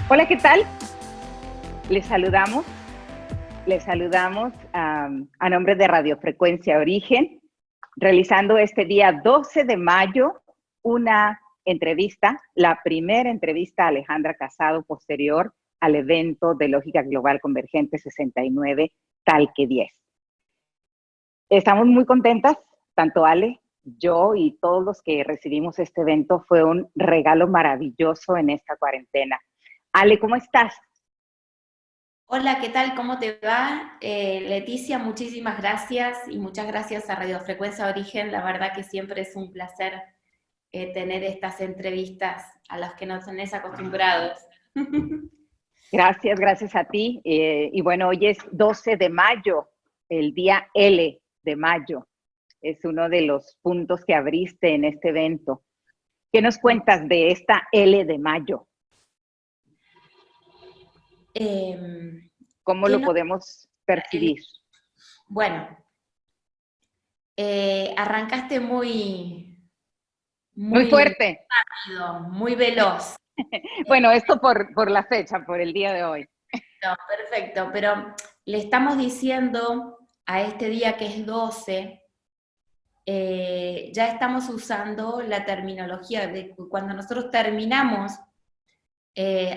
Hola, ¿qué tal? Les saludamos, les saludamos a nombre de Radiofrecuencia Origen, realizando este día 12 de mayo una entrevista, la primera entrevista a Alejandra Casado posterior al evento de Lógica Global Convergente 69, Talque 10. Estamos muy contentas, tanto Ale, yo y todos los que recibimos este evento. Fue un regalo maravilloso en esta cuarentena. Ale, ¿cómo estás? Hola, ¿qué tal? ¿Cómo te va? Leticia, muchísimas gracias y muchas gracias a Radiofrecuencia Origen. La verdad que siempre es un placer tener estas entrevistas a las que nos tenés acostumbrados. Gracias, gracias a ti. Y bueno, hoy es 12 de mayo, el día L de mayo. Es uno de los puntos que abriste en este evento. ¿Qué nos cuentas de esta L de mayo? Eh, ¿Cómo ¿Qué lo no? podemos percibir? Bueno, arrancaste Muy muy fuerte. rápido, muy veloz. Bueno, esto por la fecha, por el día de hoy. No, perfecto, pero le estamos diciendo a este día que es 12. Ya estamos usando la terminología de cuando nosotros terminamos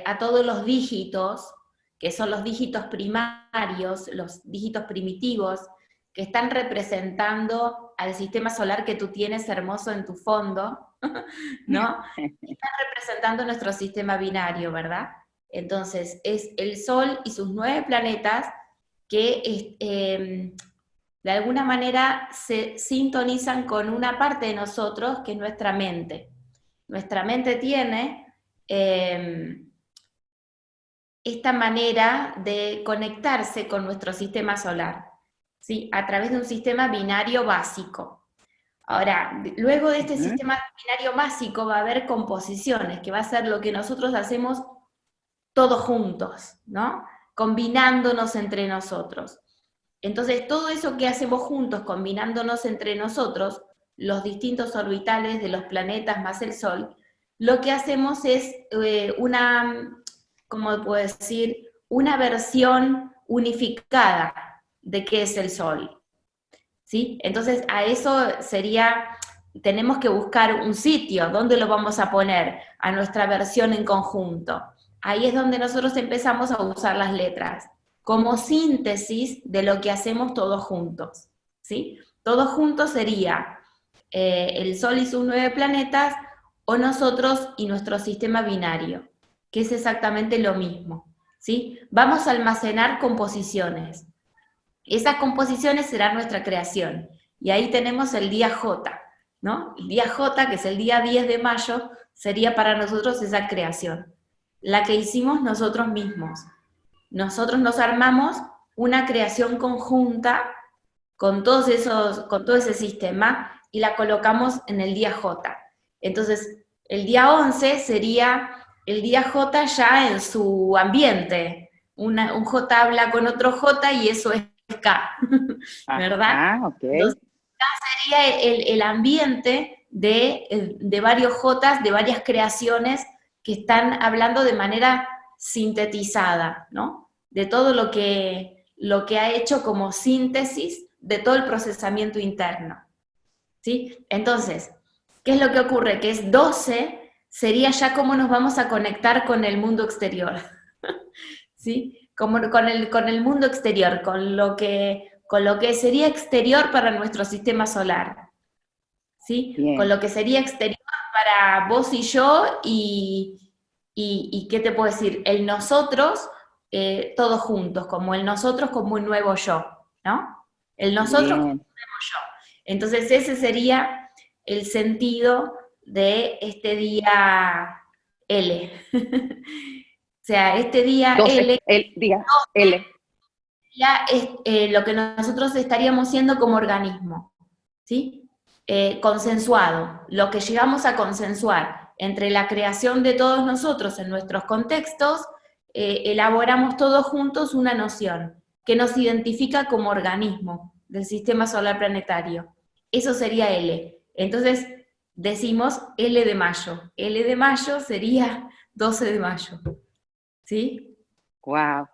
a todos los dígitos, que son los dígitos primarios, los dígitos primitivos, que están representando al sistema solar que tú tienes hermoso en tu fondo, ¿no? Están representando nuestro sistema binario, ¿verdad? Entonces, es el Sol y sus 9 planetas que de alguna manera se sintonizan con una parte de nosotros que es nuestra mente. Nuestra mente tiene esta manera de conectarse con nuestro sistema solar, ¿sí? A través de un sistema binario básico. Ahora, luego de este Ujú. sistema binario básico va a haber composiciones, que va a ser lo que nosotros hacemos todos juntos, ¿no? Combinándonos entre nosotros. Entonces, todo eso que hacemos juntos, combinándonos entre nosotros, los distintos orbitales de los planetas más el Sol, lo que hacemos es ¿cómo puedo decir? Una versión unificada de qué es el Sol, ¿sí? Entonces, a eso sería, tenemos que buscar un sitio, ¿dónde lo vamos a poner? A nuestra versión en conjunto. Ahí es donde nosotros empezamos a usar las letras, como síntesis de lo que hacemos todos juntos, ¿sí? Todos juntos sería el Sol y sus 9 planetas, o nosotros y nuestro sistema binario, que es exactamente lo mismo, ¿sí? Vamos a almacenar composiciones. Esas composiciones serán nuestra creación. Y ahí tenemos el día J, ¿no? El día J, que es el día 10 de mayo, sería para nosotros esa creación, la que hicimos nosotros mismos. Nosotros nos armamos una creación conjunta con todo ese sistema y la colocamos en el día J. Entonces, el día 11 sería el día J ya en su ambiente. Un J habla con otro J y eso es K, ¿verdad? Ajá, ok. Entonces, sería el ambiente de varios Jotas, de varias creaciones que están hablando de manera sintetizada, ¿no? De todo lo que ha hecho como síntesis de todo el procesamiento interno, ¿sí? Entonces, ¿qué es lo que ocurre? Que es 12, sería ya cómo nos vamos a conectar con el mundo exterior, ¿sí? Como con el mundo exterior, con lo que sería exterior para nuestro sistema solar, ¿sí? Con Bien, lo que sería exterior para vos y yo y ¿qué te puedo decir? El nosotros, todos juntos, como el nosotros como un nuevo yo, ¿no? El nosotros como bien. un nuevo yo. Entonces ese sería el sentido de este día L. O sea, este día 12, L el día L. ya es lo que nosotros estaríamos siendo como organismo, ¿sí? Consensuado, lo que llegamos a consensuar entre la creación de todos nosotros en nuestros contextos, elaboramos todos juntos una noción que nos identifica como organismo del sistema solar planetario. Eso sería L. Entonces decimos L de mayo. L de mayo sería 12 de mayo. ¿sí? Wow. Entonces,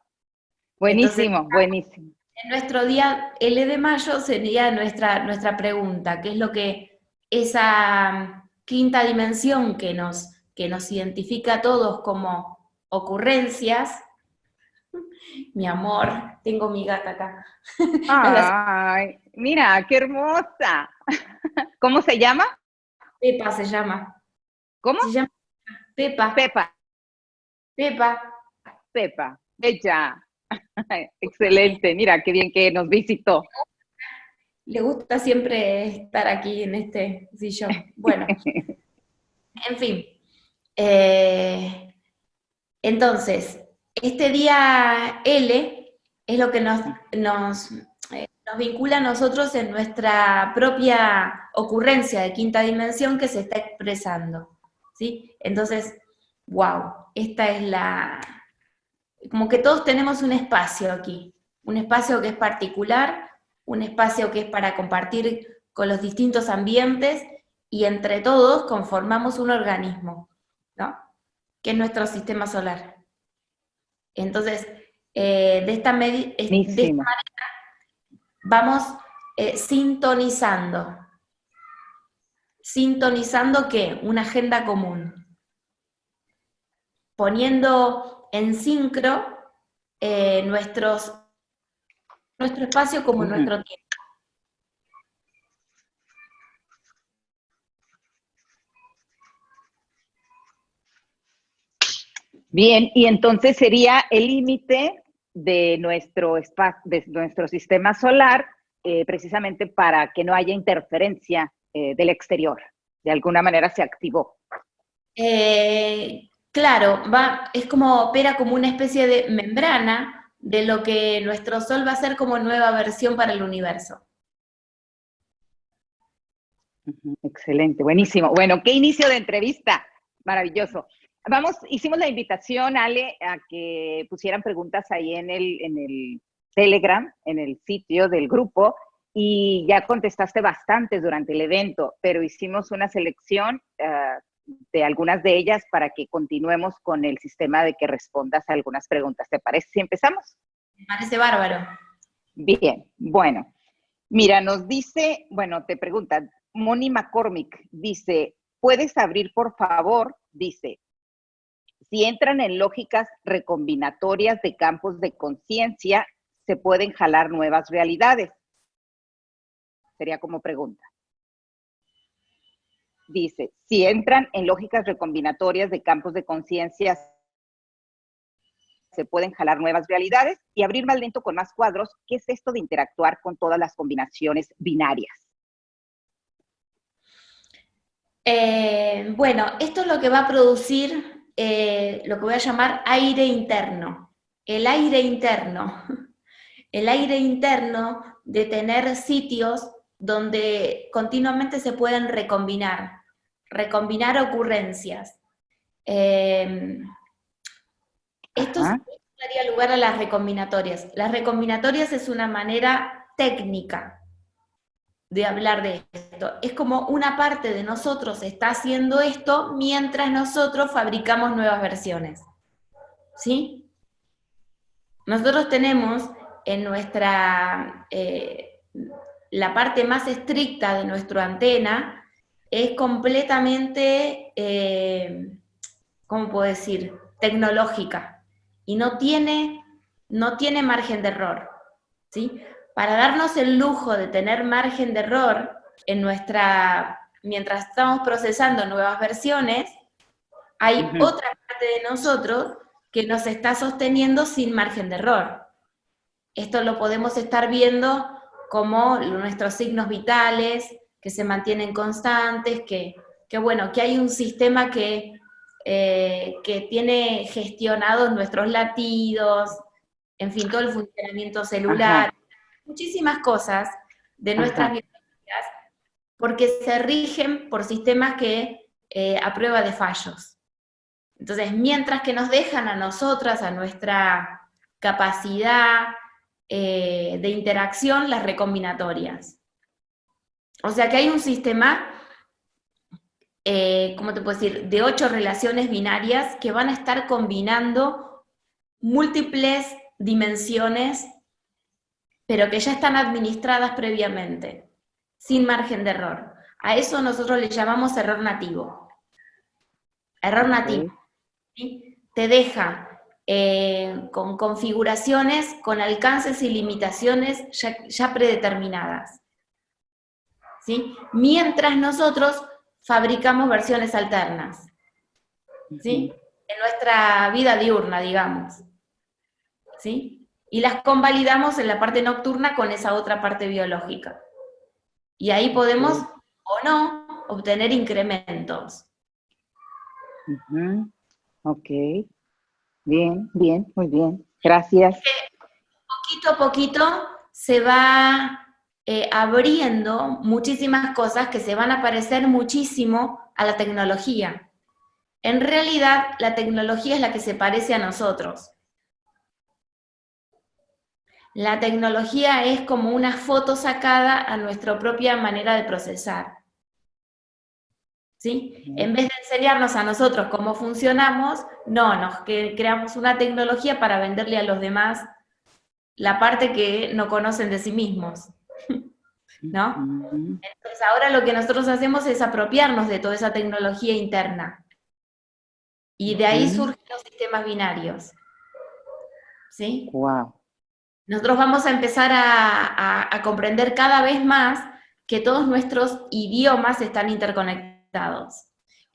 Buenísimo, buenísimo. en nuestro día L de mayo sería nuestra pregunta, ¿qué es lo que esa quinta dimensión que nos identifica a todos como ocurrencias? Mi amor, tengo mi gata acá. Ay, mira, qué hermosa. ¿Cómo se llama? Pepa se llama. ¿Cómo? Se llama Pepa. Pepa, Pepa. Pepa, bella. Excelente, mira, qué bien que nos visitó. Le gusta siempre estar aquí en este sillón. Bueno, en fin. Eh, entonces, este día L es lo que nos vincula a nosotros en nuestra propia ocurrencia de quinta dimensión que se está expresando, ¿sí? Entonces, wow, esta es como que todos tenemos un espacio aquí, un espacio que es particular, un espacio que es para compartir con los distintos ambientes y entre todos conformamos un organismo, ¿no? Que es nuestro sistema solar. Entonces, de esta Buenísimo. vamos sintonizando. ¿Sintonizando qué? Una agenda común. Poniendo en sincro nuestro espacio como Ujú. nuestro tiempo. Bien, y entonces sería el límite de nuestro de nuestro sistema solar, precisamente para que no haya interferencia del exterior. De alguna manera se activó. Claro, es como opera como una especie de membrana de lo que nuestro Sol va a ser como nueva versión para el universo. Excelente, buenísimo. Bueno, qué inicio de entrevista. Maravilloso. Vamos, hicimos la invitación, Ale, a que pusieran preguntas ahí en el Telegram, en el sitio del grupo, y ya contestaste bastantes durante el evento, pero hicimos una selección de algunas de ellas para que continuemos con el sistema de que respondas a algunas preguntas. ¿Te parece si empezamos? Me parece bárbaro. Bien, bueno. Mira, nos dice, bueno, te pregunta, Moni McCormick dice, ¿puedes abrir, por favor? Dice, si entran en lógicas recombinatorias de campos de conciencia, se pueden jalar nuevas realidades. Sería como pregunta. Dice, si entran en lógicas recombinatorias de campos de conciencia, se pueden jalar nuevas realidades y abrir más lento con más cuadros. ¿Qué es esto de interactuar con todas las combinaciones binarias? Bueno, esto es lo que va a producir lo que voy a llamar aire interno. El aire interno. El aire interno de tener sitios donde continuamente se pueden recombinar ocurrencias. Esto Ajá. daría lugar a las recombinatorias. Las recombinatorias es una manera técnica de hablar de esto. Es como una parte de nosotros está haciendo esto mientras nosotros fabricamos nuevas versiones. ¿Sí? Nosotros tenemos en la parte más estricta de nuestra antena, es completamente, ¿cómo puedo decir?, tecnológica, y no tiene margen de error, ¿sí? Para darnos el lujo de tener margen de error mientras estamos procesando nuevas versiones, hay otra parte de nosotros que nos está sosteniendo sin margen de error. Esto lo podemos estar viendo como nuestros signos vitales, que se mantienen constantes, que hay un sistema que tiene gestionados nuestros latidos, en fin, todo el funcionamiento celular, Ajá. muchísimas cosas de nuestras Ajá. biologías, porque se rigen por sistemas a prueba de fallos. Entonces, mientras que nos dejan a nosotras, a nuestra capacidad de interacción, las recombinatorias. O sea que hay un sistema, ¿cómo te puedo decir?, de 8 relaciones binarias que van a estar combinando múltiples dimensiones, pero que ya están administradas previamente, sin margen de error. A eso nosotros le llamamos error nativo. Error nativo, ¿sí? Te deja con configuraciones, con alcances y limitaciones ya predeterminadas, ¿sí? Mientras nosotros fabricamos versiones alternas, ¿sí? En nuestra vida diurna, digamos, ¿sí? Y las convalidamos en la parte nocturna con esa otra parte biológica. Y ahí podemos, o no, obtener incrementos. Ok, bien, bien, muy bien. Gracias. Poquito a poquito se va abriendo muchísimas cosas que se van a parecer muchísimo a la tecnología. En realidad, la tecnología es la que se parece a nosotros. La tecnología es como una foto sacada a nuestra propia manera de procesar, ¿sí? En vez de enseñarnos a nosotros cómo funcionamos, no, creamos una tecnología para venderle a los demás la parte que no conocen de sí mismos, ¿no? Entonces ahora lo que nosotros hacemos es apropiarnos de toda esa tecnología interna. Y de ahí surgen los sistemas binarios, ¿sí? Wow. Nosotros vamos a empezar a comprender cada vez más que todos nuestros idiomas están interconectados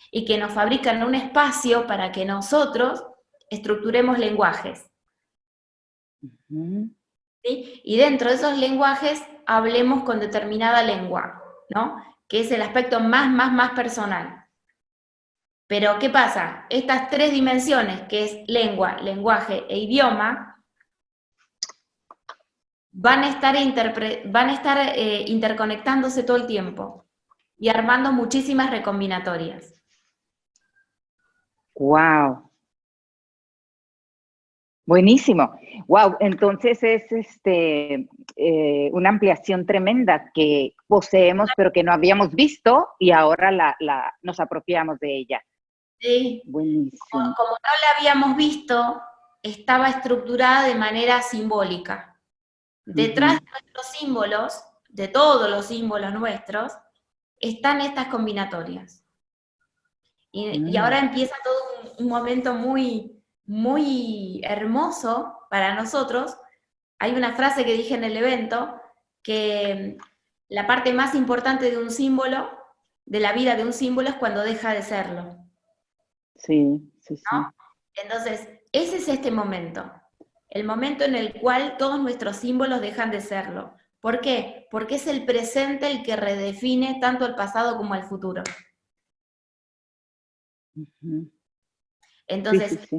y que nos fabrican un espacio para que nosotros estructuremos lenguajes. ¿Sí? Y dentro de esos lenguajes hablemos con determinada lengua, ¿no? Que es el aspecto más personal. Pero, ¿qué pasa? Estas tres dimensiones, que es lengua, lenguaje e idioma, van a estar interconectándose todo el tiempo y armando muchísimas recombinatorias. Wow. Buenísimo. Wow, entonces es una ampliación tremenda que poseemos pero que no habíamos visto y ahora nos apropiamos de ella. Sí. Buenísimo. Como no la habíamos visto, estaba estructurada de manera simbólica. Detrás de nuestros símbolos, de todos los símbolos nuestros, están estas combinatorias. Y ahora empieza todo un momento muy hermoso para nosotros. Hay una frase que dije en el evento, que la parte más importante de un símbolo, de la vida de un símbolo, es cuando deja de serlo. Sí, sí, sí. ¿No? Entonces, ese es este momento. El momento en el cual todos nuestros símbolos dejan de serlo. ¿Por qué? Porque es el presente el que redefine tanto el pasado como el futuro. Entonces, sí.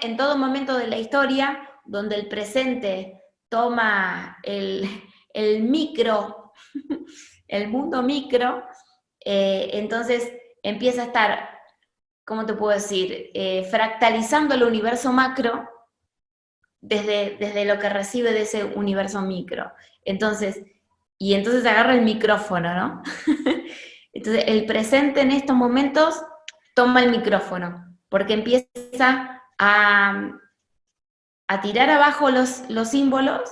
en todo momento de la historia, donde el presente toma el micro, el mundo micro, entonces empieza a estar, ¿cómo te puedo decir? Fractalizando el universo macro desde lo que recibe de ese universo micro. Entonces agarra el micrófono, ¿no? Entonces, el presente en estos momentos toma el micrófono, porque empieza a tirar abajo los símbolos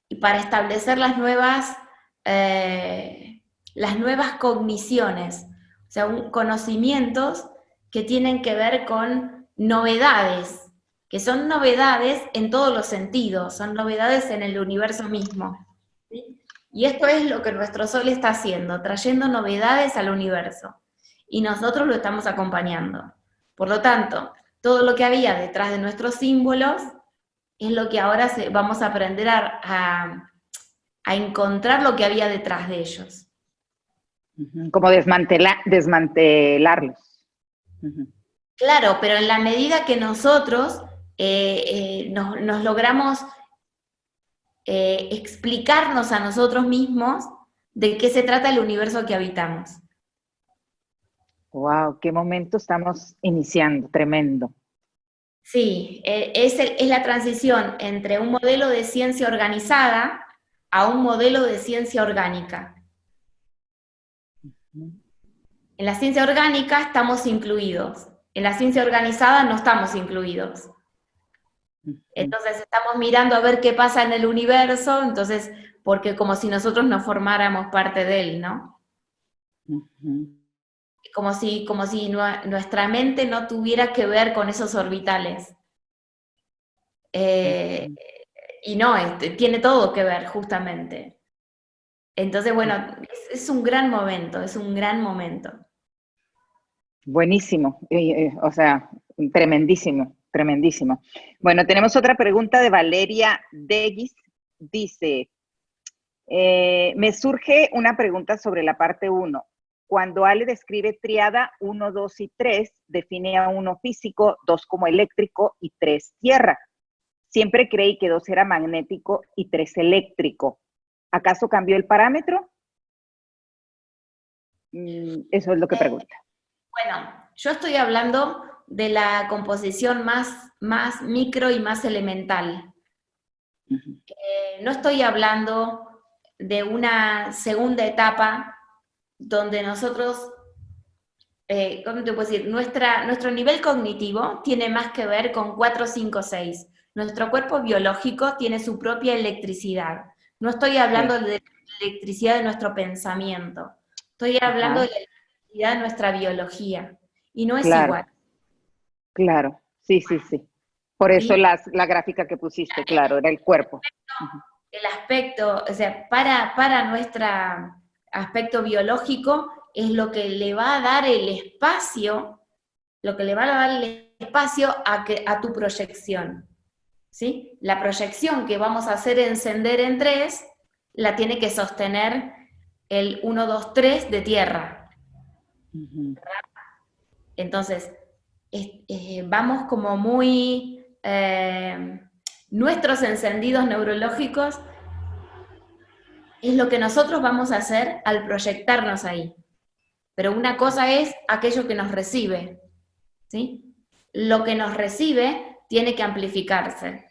y para establecer las nuevas cogniciones, o sea, conocimientos que tienen que ver con novedades, que son novedades en todos los sentidos, son novedades en el universo mismo. ¿Sí? Y esto es lo que nuestro Sol está haciendo, trayendo novedades al universo. Y nosotros lo estamos acompañando. Por lo tanto, todo lo que había detrás de nuestros símbolos es lo que ahora vamos a aprender a encontrar lo que había detrás de ellos. Como desmantelarlos. Claro, pero en la medida que nosotros nos logramos explicarnos a nosotros mismos de qué se trata el universo que habitamos. Wow, qué momento estamos iniciando, tremendo. Sí, es la transición entre un modelo de ciencia organizada a un modelo de ciencia orgánica. En la ciencia orgánica estamos incluidos, en la ciencia organizada no estamos incluidos. Entonces estamos mirando a ver qué pasa en el universo, entonces, porque como si nosotros nos formáramos parte de él, ¿no? Como si nuestra mente no tuviera que ver con esos orbitales. Y no, tiene todo que ver, justamente. Entonces, bueno, es un gran momento, es un gran momento. Buenísimo, o sea, tremendísimo, tremendísimo. Bueno, tenemos otra pregunta de Valeria Deguis. Dice, me surge una pregunta sobre la parte 1. Cuando Ale describe triada 1, 2 y 3, define a 1 físico, 2 como eléctrico y 3 tierra. Siempre creí que 2 era magnético y 3 eléctrico. ¿Acaso cambió el parámetro? Eso es lo que pregunta. Bueno, yo estoy hablando de la composición más micro y más elemental. No estoy hablando de una segunda etapa donde nosotros, ¿cómo te puedo decir? Nuestro nivel cognitivo tiene más que ver con 4, 5, 6. Nuestro cuerpo biológico tiene su propia electricidad. No estoy hablando de la electricidad de nuestro pensamiento. Estoy hablando de la electricidad de nuestra biología. Y no es igual. Claro, sí. Por eso ¿Sí? la gráfica que pusiste, claro, era el cuerpo. El aspecto, o sea, para nuestro aspecto biológico es lo que le va a dar el espacio, lo que le va a dar el espacio a tu proyección. ¿Sí? La proyección que vamos a hacer encender en 3 la tiene que sostener el 1, 2, 3 de tierra. Entonces, vamos como muy... nuestros encendidos neurológicos es lo que nosotros vamos a hacer al proyectarnos ahí. Pero una cosa es aquello que nos recibe, ¿sí? Lo que nos recibe tiene que amplificarse.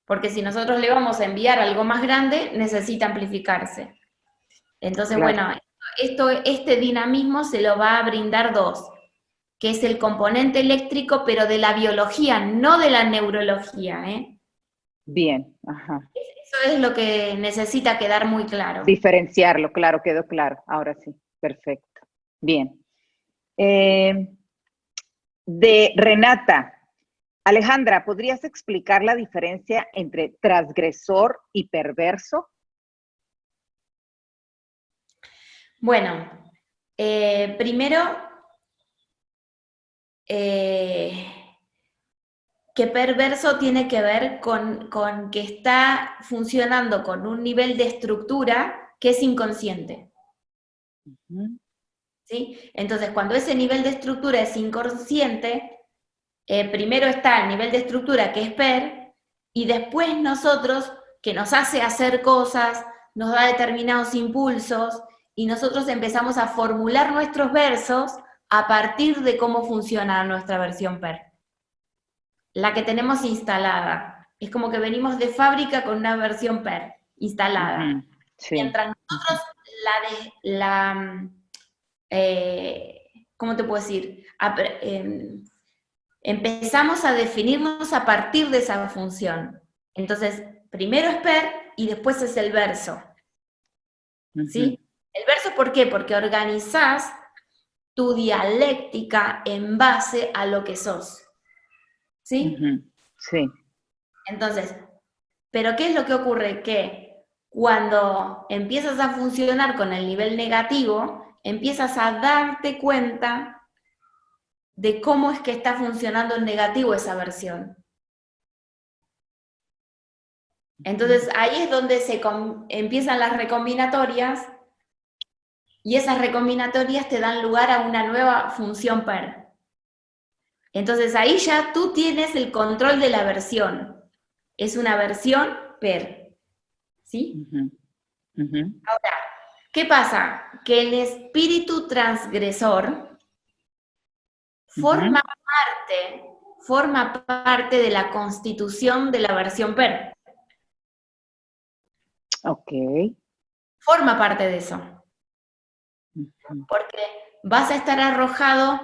Porque si nosotros le vamos a enviar algo más grande, necesita amplificarse. Entonces, bueno, este dinamismo se lo va a brindar 2, que es el componente eléctrico, pero de la biología, no de la neurología, ¿eh? Bien, ajá. Eso es lo que necesita quedar muy claro. Diferenciarlo, claro, quedó claro. Ahora sí, perfecto. Bien. De Renata. Alejandra, ¿podrías explicar la diferencia entre transgresor y perverso? Bueno, primero, que perverso tiene que ver con que está funcionando con un nivel de estructura que es inconsciente. ¿Sí? Entonces, cuando ese nivel de estructura es inconsciente, primero está el nivel de estructura que es PER, y después nosotros, que nos hace hacer cosas, nos da determinados impulsos, y nosotros empezamos a formular nuestros versos a partir de cómo funciona nuestra versión PER. La que tenemos instalada. Es como que venimos de fábrica con una versión PER instalada. Sí. Mientras nosotros ¿cómo te puedo decir? Empezamos a definirnos a partir de esa función. Entonces, primero es PER y después es el verso. ¿Sí? El verso, ¿por qué? Porque organizás tu dialéctica en base a lo que sos. ¿Sí? Sí. Entonces, ¿pero qué es lo que ocurre? Que cuando empiezas a funcionar con el nivel negativo, empiezas a darte cuenta de cómo es que está funcionando en negativo esa versión. Entonces ahí es donde empiezan las recombinatorias, y esas recombinatorias te dan lugar a una nueva función PER. Entonces ahí ya tú tienes el control de la versión. Es una versión PER. ¿Sí? Ahora, ¿qué pasa? Que el espíritu transgresor forma parte de la constitución de la versión PER. Ok. Forma parte de eso. Porque vas a estar arrojado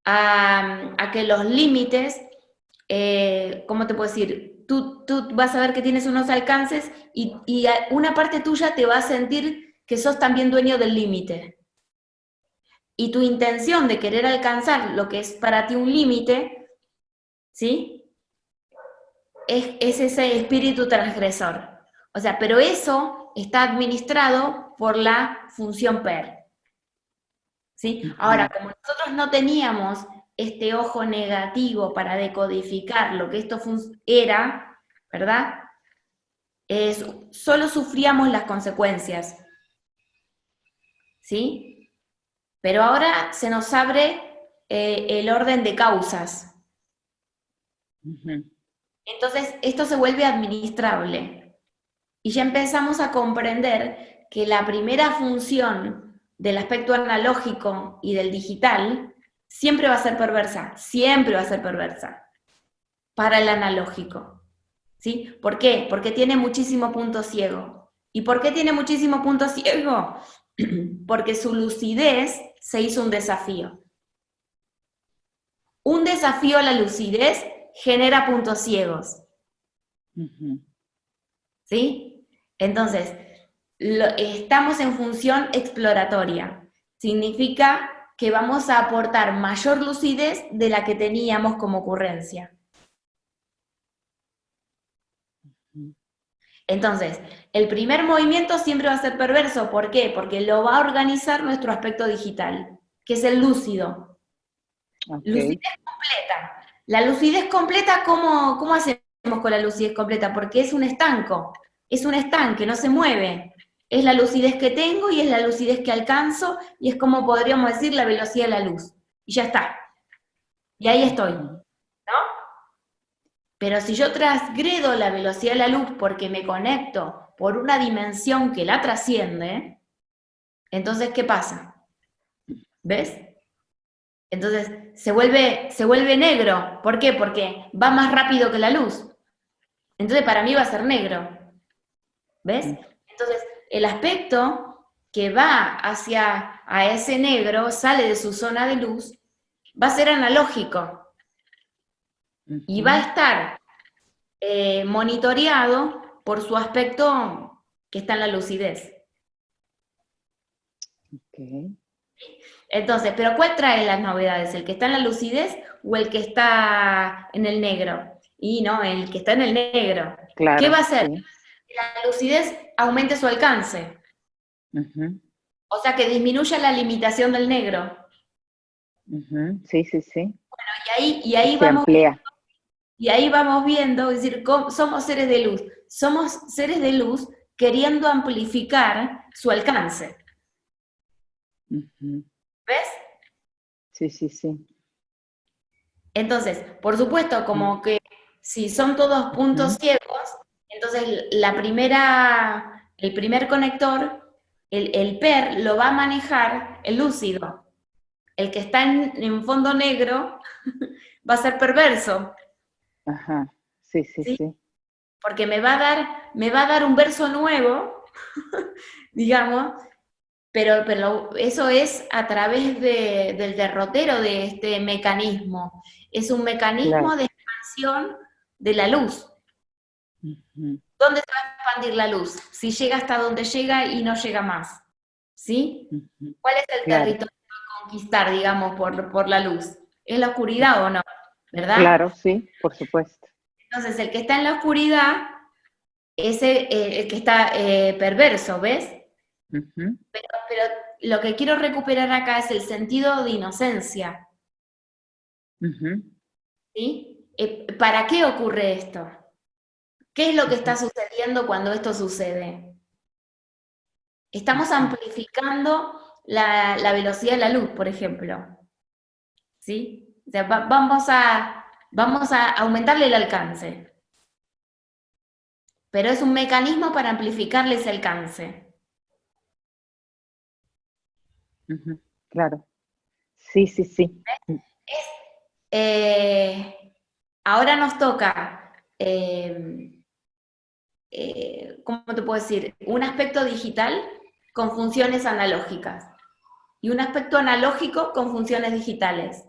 a que los límites ¿cómo te puedo decir? Tú vas a ver que tienes unos alcances y una parte tuya te va a sentir que sos también dueño del límite. Y tu intención de querer alcanzar lo que es para ti un límite, ¿sí? Es ese espíritu transgresor. O sea, pero eso está administrado por la función PER, ¿sí? Ahora, como nosotros no teníamos este ojo negativo para decodificar lo que esto era, ¿verdad? Solo sufríamos las consecuencias, ¿sí? Pero ahora se nos abre el orden de causas. Entonces, esto se vuelve administrable. Y ya empezamos a comprender que la primera función del aspecto analógico y del digital siempre va a ser perversa, siempre va a ser perversa para el analógico. ¿Sí? ¿Por qué? Porque tiene muchísimo punto ciego. ¿Y por qué tiene muchísimo punto ciego? Porque su lucidez se hizo un desafío. Un desafío a la lucidez genera puntos ciegos. ¿Sí? Entonces, estamos en función exploratoria. Significa que vamos a aportar mayor lucidez de la que teníamos como ocurrencia. Entonces, el primer movimiento siempre va a ser perverso. ¿Por qué? Porque lo va a organizar nuestro aspecto digital, que es el lúcido. Okay. Lucidez completa. La lucidez completa, ¿cómo hacemos con la lucidez completa? Porque es un estanco, es un estanque, no se mueve. Es la lucidez que tengo y es la lucidez que alcanzo y es como podríamos decir la velocidad de la luz. Y ya está. Y ahí estoy. ¿No? Pero si yo transgredo la velocidad de la luz porque me conecto por una dimensión que la trasciende, entonces, ¿qué pasa? ¿Ves? Entonces, se vuelve negro. ¿Por qué? Porque va más rápido que la luz. Entonces, para mí va a ser negro. ¿Ves? Entonces, el aspecto que va hacia a ese negro, sale de su zona de luz, va a ser analógico. Y va a estar monitoreado por su aspecto que está en la lucidez. Okay. Entonces, ¿pero cuál trae las novedades? ¿El que está en la lucidez o el que está en el negro? Y no, el que está en el negro. Claro, ¿qué va a hacer? Sí. Que la lucidez aumente su alcance. O sea, que disminuya la limitación del negro. Sí, sí, sí. Bueno, y ahí vamos viendo, y ahí vamos viendo, es decir, somos seres de luz. Somos seres de luz queriendo amplificar su alcance. ¿Ves? Sí, sí, sí. Entonces, por supuesto, como que si son todos puntos ciegos, entonces el primer conector, el PER, lo va a manejar el lúcido. El que está en fondo negro va a ser perverso. Ajá, sí, sí, sí. Porque me va a dar un verso nuevo, digamos, pero eso es a través del derrotero de este mecanismo. Es un mecanismo de expansión de la luz. ¿Dónde se va a expandir la luz? Si llega hasta donde llega y no llega más. ¿Sí? ¿Cuál es el territorio a conquistar, digamos, por la luz? ¿Es la oscuridad o no? ¿Verdad? Claro, sí, por supuesto. Entonces, el que está en la oscuridad es el que está perverso, ¿ves? Pero lo que quiero recuperar acá es el sentido de inocencia. ¿Sí? ¿Para qué ocurre esto? ¿Qué es lo que está sucediendo cuando esto sucede? Estamos amplificando la velocidad de la luz, por ejemplo. ¿Sí? O sea, vamos a aumentarle el alcance. Pero es un mecanismo para amplificarle ese alcance. Claro. Sí, sí, sí. Ahora nos toca, ¿cómo te puedo decir? Un aspecto digital con funciones analógicas y un aspecto analógico con funciones digitales.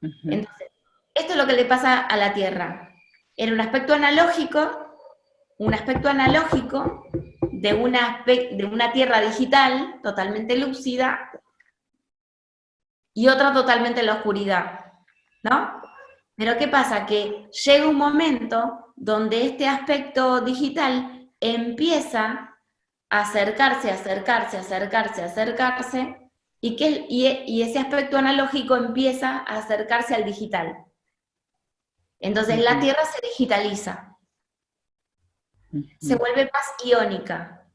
Entonces, esto es lo lo que le pasa a la Tierra? Era un aspecto analógico de una Tierra digital totalmente lúcida y otra totalmente en la oscuridad, ¿no? Pero ¿qué pasa? Que llega un momento donde este aspecto digital empieza a acercarse, y ese aspecto analógico empieza a acercarse al digital. Entonces la Tierra se digitaliza, se vuelve más iónica.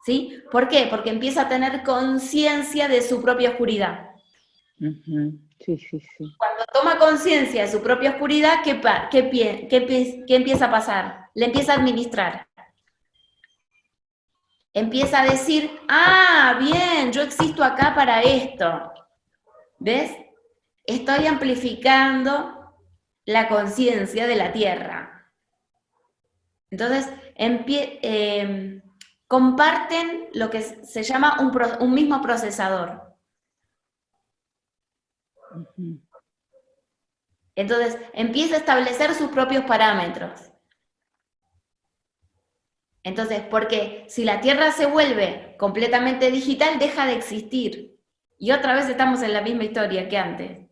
¿Sí? ¿Por qué? Porque empieza a tener conciencia de su propia oscuridad. Sí, sí, sí. Cuando toma conciencia de su propia oscuridad, ¿qué empieza a pasar? Le empieza a administrar. Empieza a decir, ah, bien, yo existo acá para esto. ¿Ves? Estoy amplificando la conciencia de la Tierra. Entonces, comparten lo que se llama un mismo procesador. Entonces, empieza a establecer sus propios parámetros. Entonces, porque si la Tierra se vuelve completamente digital, deja de existir. Y otra vez estamos en la misma historia que antes,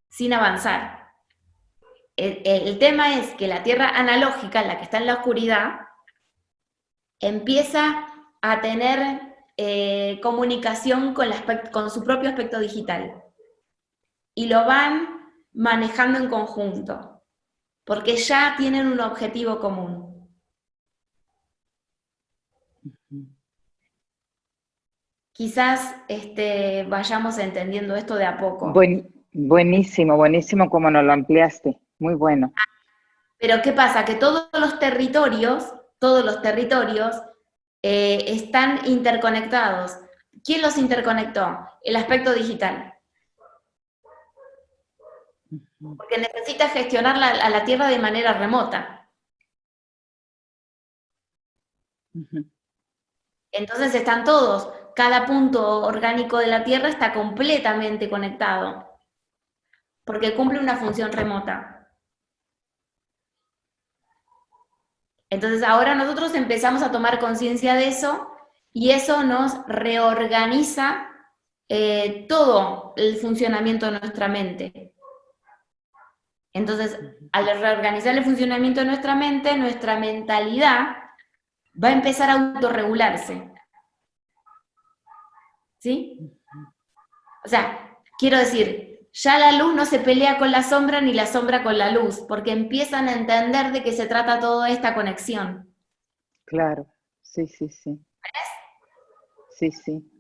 sin avanzar. El tema es que la Tierra analógica, la que está en la oscuridad, empieza a tener comunicación con su propio aspecto digital. Y lo van manejando en conjunto, porque ya tienen un objetivo común. Quizás vayamos entendiendo esto de a poco. Buenísimo, buenísimo como nos lo ampliaste. Muy bueno. Pero ¿qué pasa? Que todos los territorios están interconectados. ¿Quién los interconectó? El aspecto digital. Porque necesita gestionar a la Tierra de manera remota. Entonces están todos, cada punto orgánico de la Tierra está completamente conectado, porque cumple una función remota. Entonces ahora nosotros empezamos a tomar conciencia de eso, y eso nos reorganiza todo el funcionamiento de nuestra mente. Entonces, al reorganizar el funcionamiento de nuestra mente, nuestra mentalidad va a empezar a autorregularse. ¿Sí? O sea, quiero decir, ya la luz no se pelea con la sombra ni la sombra con la luz, porque empiezan a entender de qué se trata toda esta conexión. Claro, sí, sí, sí. ¿Ves? Sí, sí.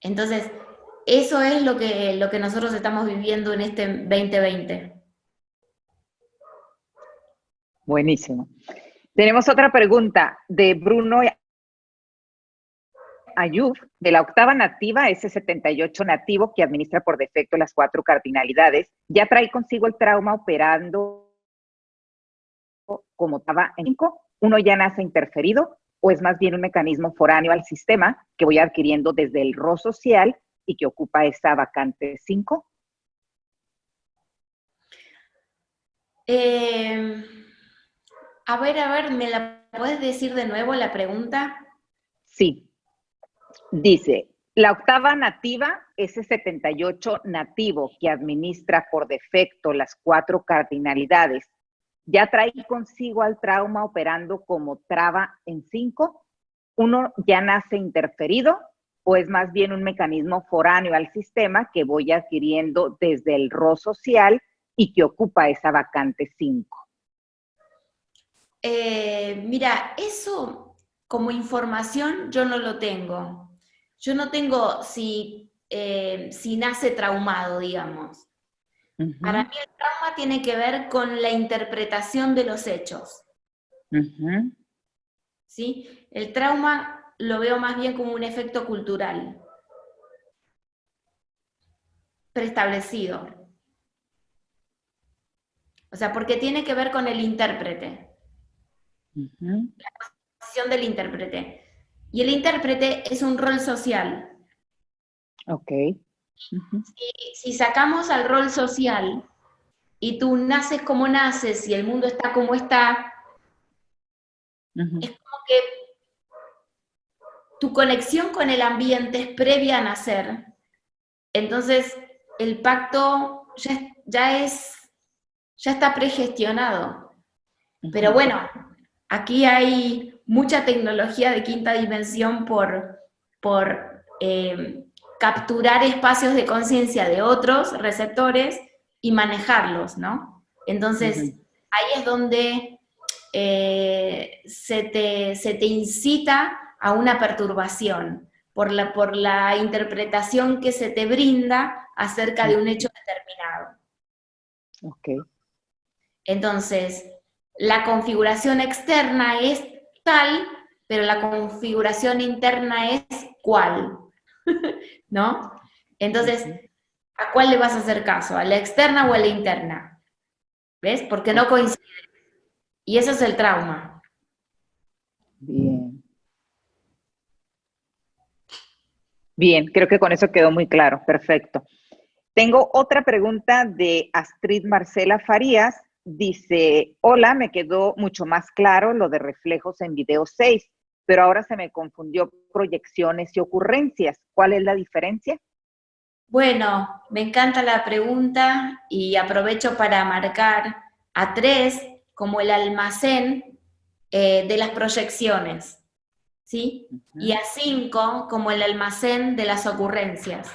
Entonces, eso es lo que nosotros estamos viviendo en este 2020. Buenísimo. Tenemos otra pregunta de Bruno Ayub, de la octava nativa, S78 nativo, que administra por defecto las 4 cardinalidades. ¿Ya trae consigo el trauma operando como estaba en 5? ¿Uno ya nace interferido o es más bien un mecanismo foráneo al sistema que voy adquiriendo desde el rol social y que ocupa esa vacante 5? A ver, ¿me la puedes decir de nuevo la pregunta? Sí. Dice, la octava nativa, S78 nativo, que administra por defecto las 4 cardinalidades, ¿ya trae consigo al trauma operando como traba en 5? ¿Uno ya nace interferido o es más bien un mecanismo foráneo al sistema que voy adquiriendo desde el rol social y que ocupa esa vacante 5? Mira, eso como información yo no lo tengo. Yo no tengo si nace traumado, digamos. Para mí el trauma tiene que ver con la interpretación de los hechos. ¿Sí? El trauma lo veo más bien como un efecto cultural, preestablecido. O sea, porque tiene que ver con el intérprete. La posición del intérprete. Y el intérprete es un rol social. Ok. Ujú, Si sacamos al rol social y tú naces como naces y el mundo está como está, ujú, es como que tu conexión con el ambiente es previa a nacer. Entonces, el pacto ya está pregestionado. Pero ujú, bueno, aquí hay mucha tecnología de quinta dimensión por capturar espacios de conciencia de otros receptores y manejarlos, ¿no? Entonces, ujú. ahí es donde se te incita a una perturbación por la interpretación que se te brinda acerca de un hecho determinado. Ok, Entonces, la configuración externa es tal, pero la configuración interna es cual, ¿no? Entonces, ujú, ¿a cuál le vas a hacer caso? ¿A la externa o a la interna? ¿Ves? Porque no ok, coincide. Y eso es el trauma. bien. Bien, creo que con eso quedó muy claro. Perfecto. Tengo otra pregunta de Astrid Marcela Farías. Dice, hola, me quedó mucho más claro lo de reflejos en video 6, pero ahora se me confundió proyecciones y ocurrencias. ¿Cuál es la diferencia? Bueno, me encanta la pregunta y aprovecho para marcar a 3 como el almacén de las proyecciones, ¿sí? Y Ujú, a 5 como el almacén de las ocurrencias.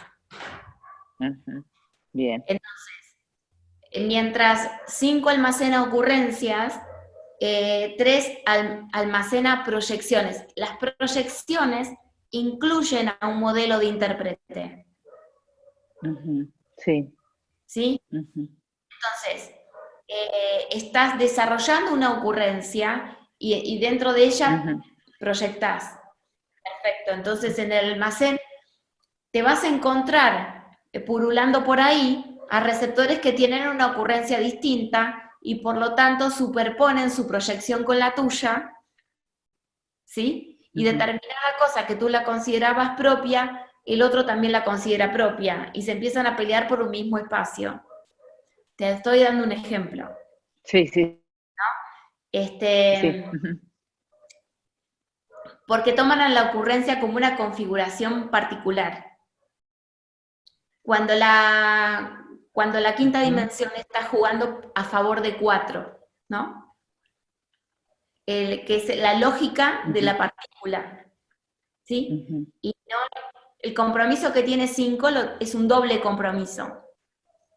ujú. Bien. Mientras 5 almacena ocurrencias, 3 almacena proyecciones. Las proyecciones incluyen a un modelo de intérprete, Ujú, sí. ¿sí? Ujú, Entonces, estás desarrollando una ocurrencia y dentro de ella ujú, proyectás. Perfecto. Entonces, en el almacén te vas a encontrar purulando por ahí a receptores que tienen una ocurrencia distinta y por lo tanto superponen su proyección con la tuya, ¿sí? Y ujú. determinada cosa que tú la considerabas propia, el otro también la considera propia y se empiezan a pelear por un mismo espacio. Te estoy dando un ejemplo. Sí, sí, sí. Este, Ujú, porque toman a la ocurrencia como una configuración particular. Cuando cuando la quinta ujú, dimensión está jugando a favor de 4, ¿no? Que es la lógica de ujú, la partícula, ¿sí? ujú, Y no, el compromiso que tiene 5 es un doble compromiso.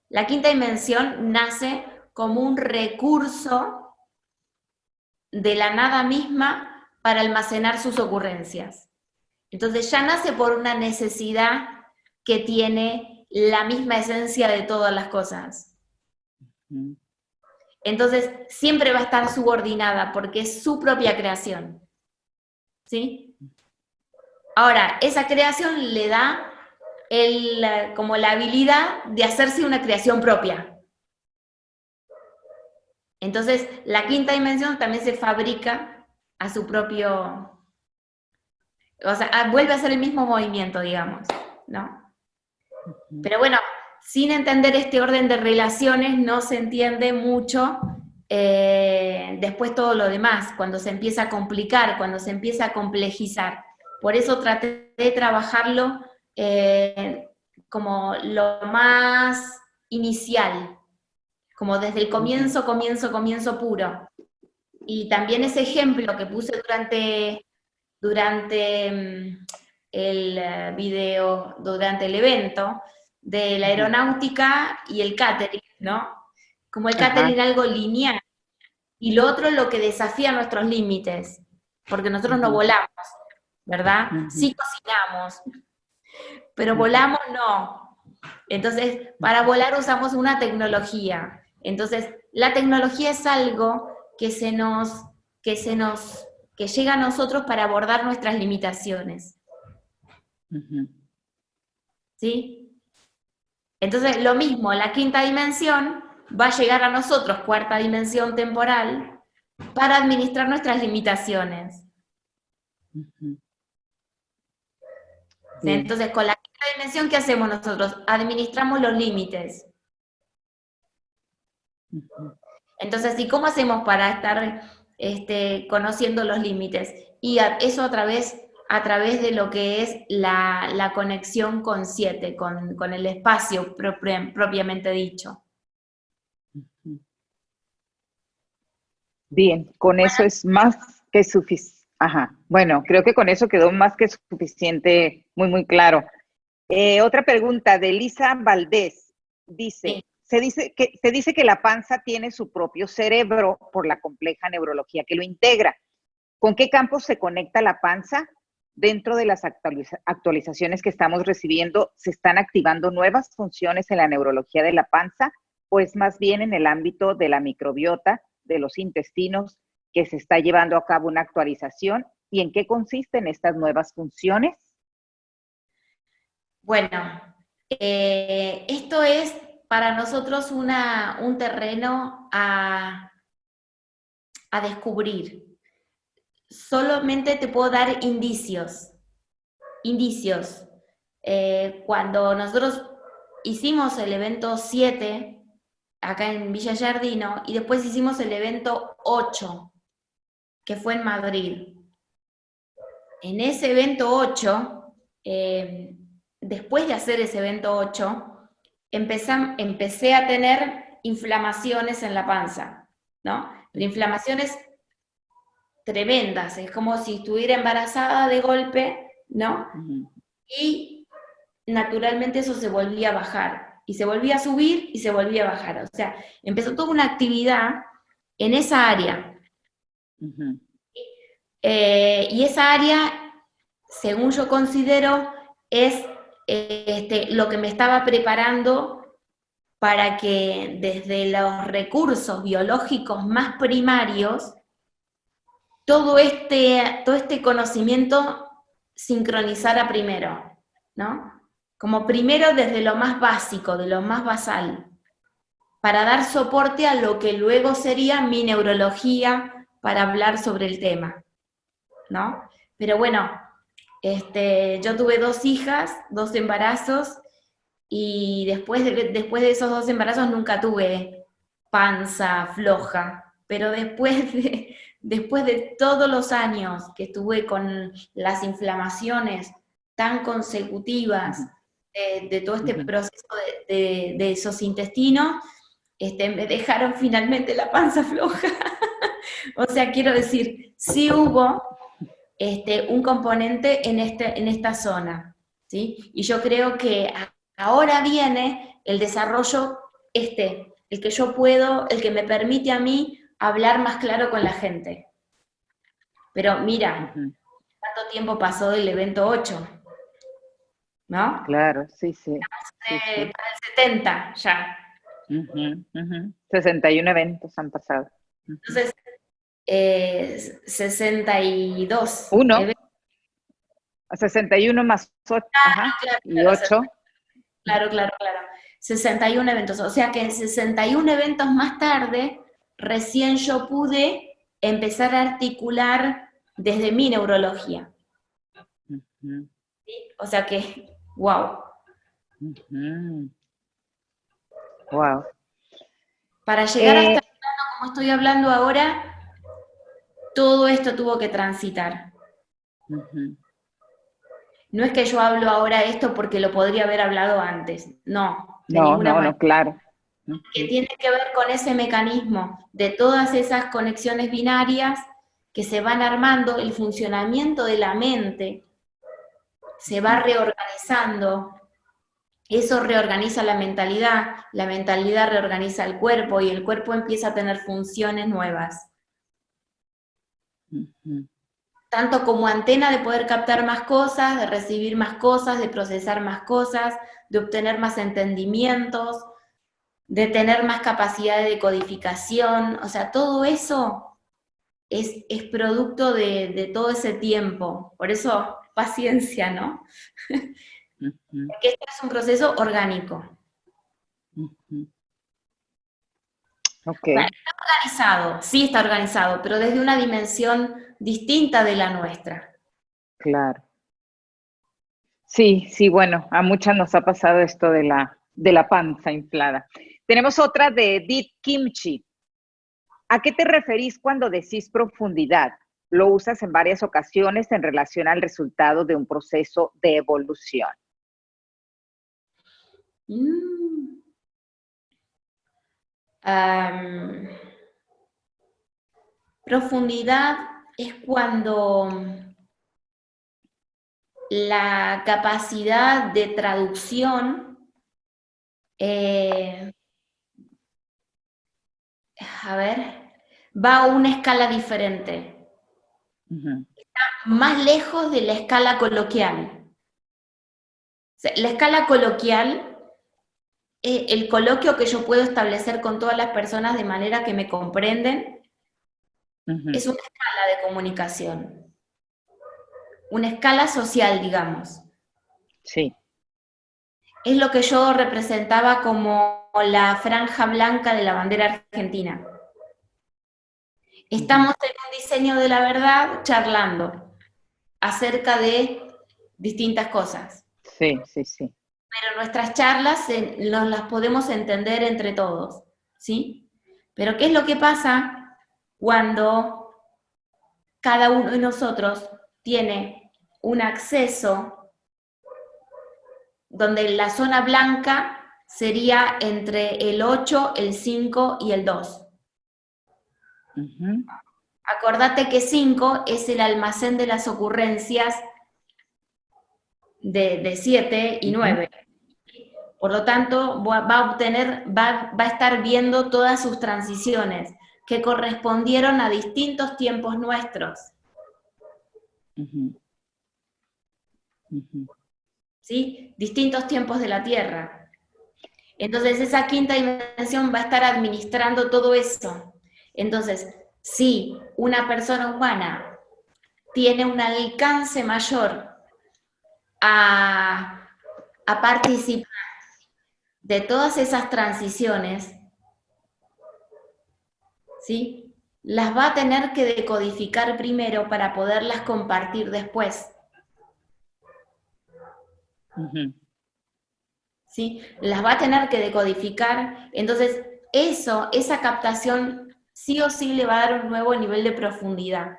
La quinta dimensión nace como un recurso de la nada misma para almacenar sus ocurrencias. Entonces ya nace por una necesidad que tiene la misma esencia de todas las cosas. ujú. Entonces siempre va a estar subordinada porque es su propia creación. ¿Sí? Ahora, esa creación le da como la habilidad de hacerse una creación propia. Entonces, la quinta dimensión también se fabrica a su propio, o sea, vuelve a hacer el mismo movimiento, digamos, ¿no? Ujú, Pero bueno, sin entender este orden de relaciones no se entiende mucho después todo lo demás, cuando se empieza a complicar, cuando se empieza a complejizar. Por eso traté de trabajarlo como lo más inicial, como desde el ujú, comienzo puro. Y también ese ejemplo que puse durante el video, durante el evento, de la ujú. aeronáutica y el catering, ¿no? Como el catering Ajá. algo lineal, y lo otro lo que desafía nuestros límites, porque nosotros no Ujú, volamos, ¿verdad? ujú, Sí cocinamos, pero ujú, volamos no. Entonces, para ujú, volar usamos una tecnología. Entonces, la tecnología es algo que se nos, que llega a nosotros para abordar nuestras limitaciones, ujú. ¿sí? Entonces, lo mismo, la quinta dimensión va a llegar a nosotros, cuarta dimensión temporal, para administrar nuestras limitaciones. Ujú. ¿Sí? Bien. Entonces, con la La dimensión que hacemos nosotros, administramos los límites. Entonces, ¿y cómo hacemos para estar conociendo los límites? Y eso a través de lo que es la conexión con siete, con el espacio propiamente dicho. Bien, con eso es más que suficiente. Ajá, bueno, creo que con eso quedó más que suficiente, muy, muy claro. Otra pregunta de Elisa Valdés. Sí. Se dice que la panza tiene su propio cerebro por la compleja neurología que lo integra. ¿Con qué campos se conecta la panza? Dentro de las actualizaciones que estamos recibiendo, ¿se están activando nuevas funciones en la neurología de la panza? ¿O es más bien en el ámbito de la microbiota, de los intestinos, que se está llevando a cabo una actualización? ¿Y en qué consisten estas nuevas funciones? Bueno, esto es para nosotros un terreno a descubrir. Solamente te puedo dar indicios. Cuando nosotros hicimos el evento 7 acá en Villa Giardino y después hicimos el evento 8 que fue en Madrid. En ese evento 8, después de hacer ese evento 8, empecé a tener inflamaciones en la panza, ¿no? Pero inflamaciones tremendas, es como si estuviera embarazada de golpe, ¿no? Y naturalmente eso se volvía a bajar, y se volvía a subir y se volvía a bajar. O sea, empezó toda una actividad en esa área. Y esa área, según yo considero, es lo que me estaba preparando para que desde los recursos biológicos más primarios, todo este conocimiento sincronizara primero, ¿no? Como primero desde lo más básico, de lo más basal, para dar soporte a lo que luego sería mi neurología para hablar sobre el tema, ¿no? Pero bueno, yo tuve 2 hijas, 2 embarazos, y después de esos 2 embarazos nunca tuve panza floja, pero después de todos los años que estuve con las inflamaciones tan consecutivas de todo este proceso de esos intestinos, me dejaron finalmente la panza floja. O sea, quiero decir, sí hubo un componente en esta zona, ¿sí? Y yo creo que ahora viene el desarrollo el que yo puedo, el que me permite a mí hablar más claro con la gente. Pero mira, ¿cuánto tiempo pasó del evento 8? ¿No? Claro, sí, sí. Para el 70 ya. 61 eventos han pasado. Entonces, 62 Uno, eventos. 61 más 8, Claro, y 8. claro. 61 eventos. O sea que en 61 eventos más tarde, recién yo pude empezar a articular desde mi neurología. ¿Sí? O sea que, wow. Wow. Para llegar hasta el plano como estoy hablando ahora, todo esto tuvo que transitar. No es que yo hablo ahora esto porque lo podría haber hablado antes, no, de ninguna manera. No, claro. Que tiene que ver con ese mecanismo de todas esas conexiones binarias que se van armando, el funcionamiento de la mente se va reorganizando, eso reorganiza la mentalidad reorganiza el cuerpo y el cuerpo empieza a tener funciones nuevas. Tanto como antena de poder captar más cosas, de recibir más cosas, de procesar más cosas, de obtener más entendimientos, de tener más capacidad de codificación. O sea, todo eso es producto de todo ese tiempo. Por eso, paciencia, ¿no? Porque este es un proceso orgánico. Okay. Está organizado, sí está organizado, pero desde una dimensión distinta de la nuestra. Claro. Sí, sí, bueno, a muchas nos ha pasado esto de la panza inflada. Tenemos otra de Dit Kimchi. ¿A qué te referís cuando decís profundidad? Lo usas en varias ocasiones en relación al resultado de un proceso de evolución. Mm. Am, profundidad es cuando la capacidad de traducción, eh, a ver, va a una escala diferente, Ujú, más lejos de la escala coloquial. O sea, la escala coloquial es el coloquio que yo puedo establecer con todas las personas de manera que me comprenden, ujú. es una escala de comunicación, una escala social, digamos. Sí. Es lo que yo representaba como la franja blanca de la bandera argentina. Ujú. Estamos en un diseño de la verdad charlando acerca de distintas cosas, Sí, sí, sí. pero nuestras charlas nos las podemos entender entre todos, ¿sí? Pero ¿qué es lo que pasa cuando cada uno de nosotros tiene un acceso donde la zona blanca sería entre el 8, el 5 y el 2? Ujú, Acordate que 5 es el almacén de las ocurrencias de 7 y ujú, 9. Por lo tanto, va a estar viendo todas sus transiciones que correspondieron a distintos tiempos nuestros, ujú, ujú. ¿sí? Distintos tiempos de la Tierra. Entonces, esa quinta dimensión va a estar administrando todo eso. Entonces, si una persona humana tiene un alcance mayor a, a participar de todas esas transiciones, ¿sí? Las va a tener que decodificar primero para poderlas compartir después, Ujú. ¿sí? Las va a tener que decodificar, entonces esa captación sí o sí le va a dar un nuevo nivel de profundidad.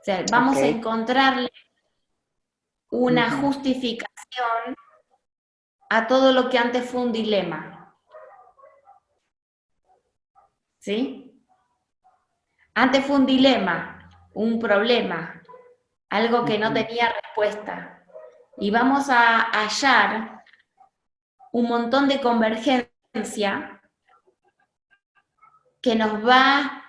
O sea, Ok. vamos a encontrarle una Ujú. justificación a todo lo que antes fue un dilema, ¿sí? Antes fue un dilema, un problema, algo que no Ujú. tenía respuesta. Y vamos a hallar un montón de convergencia que nos va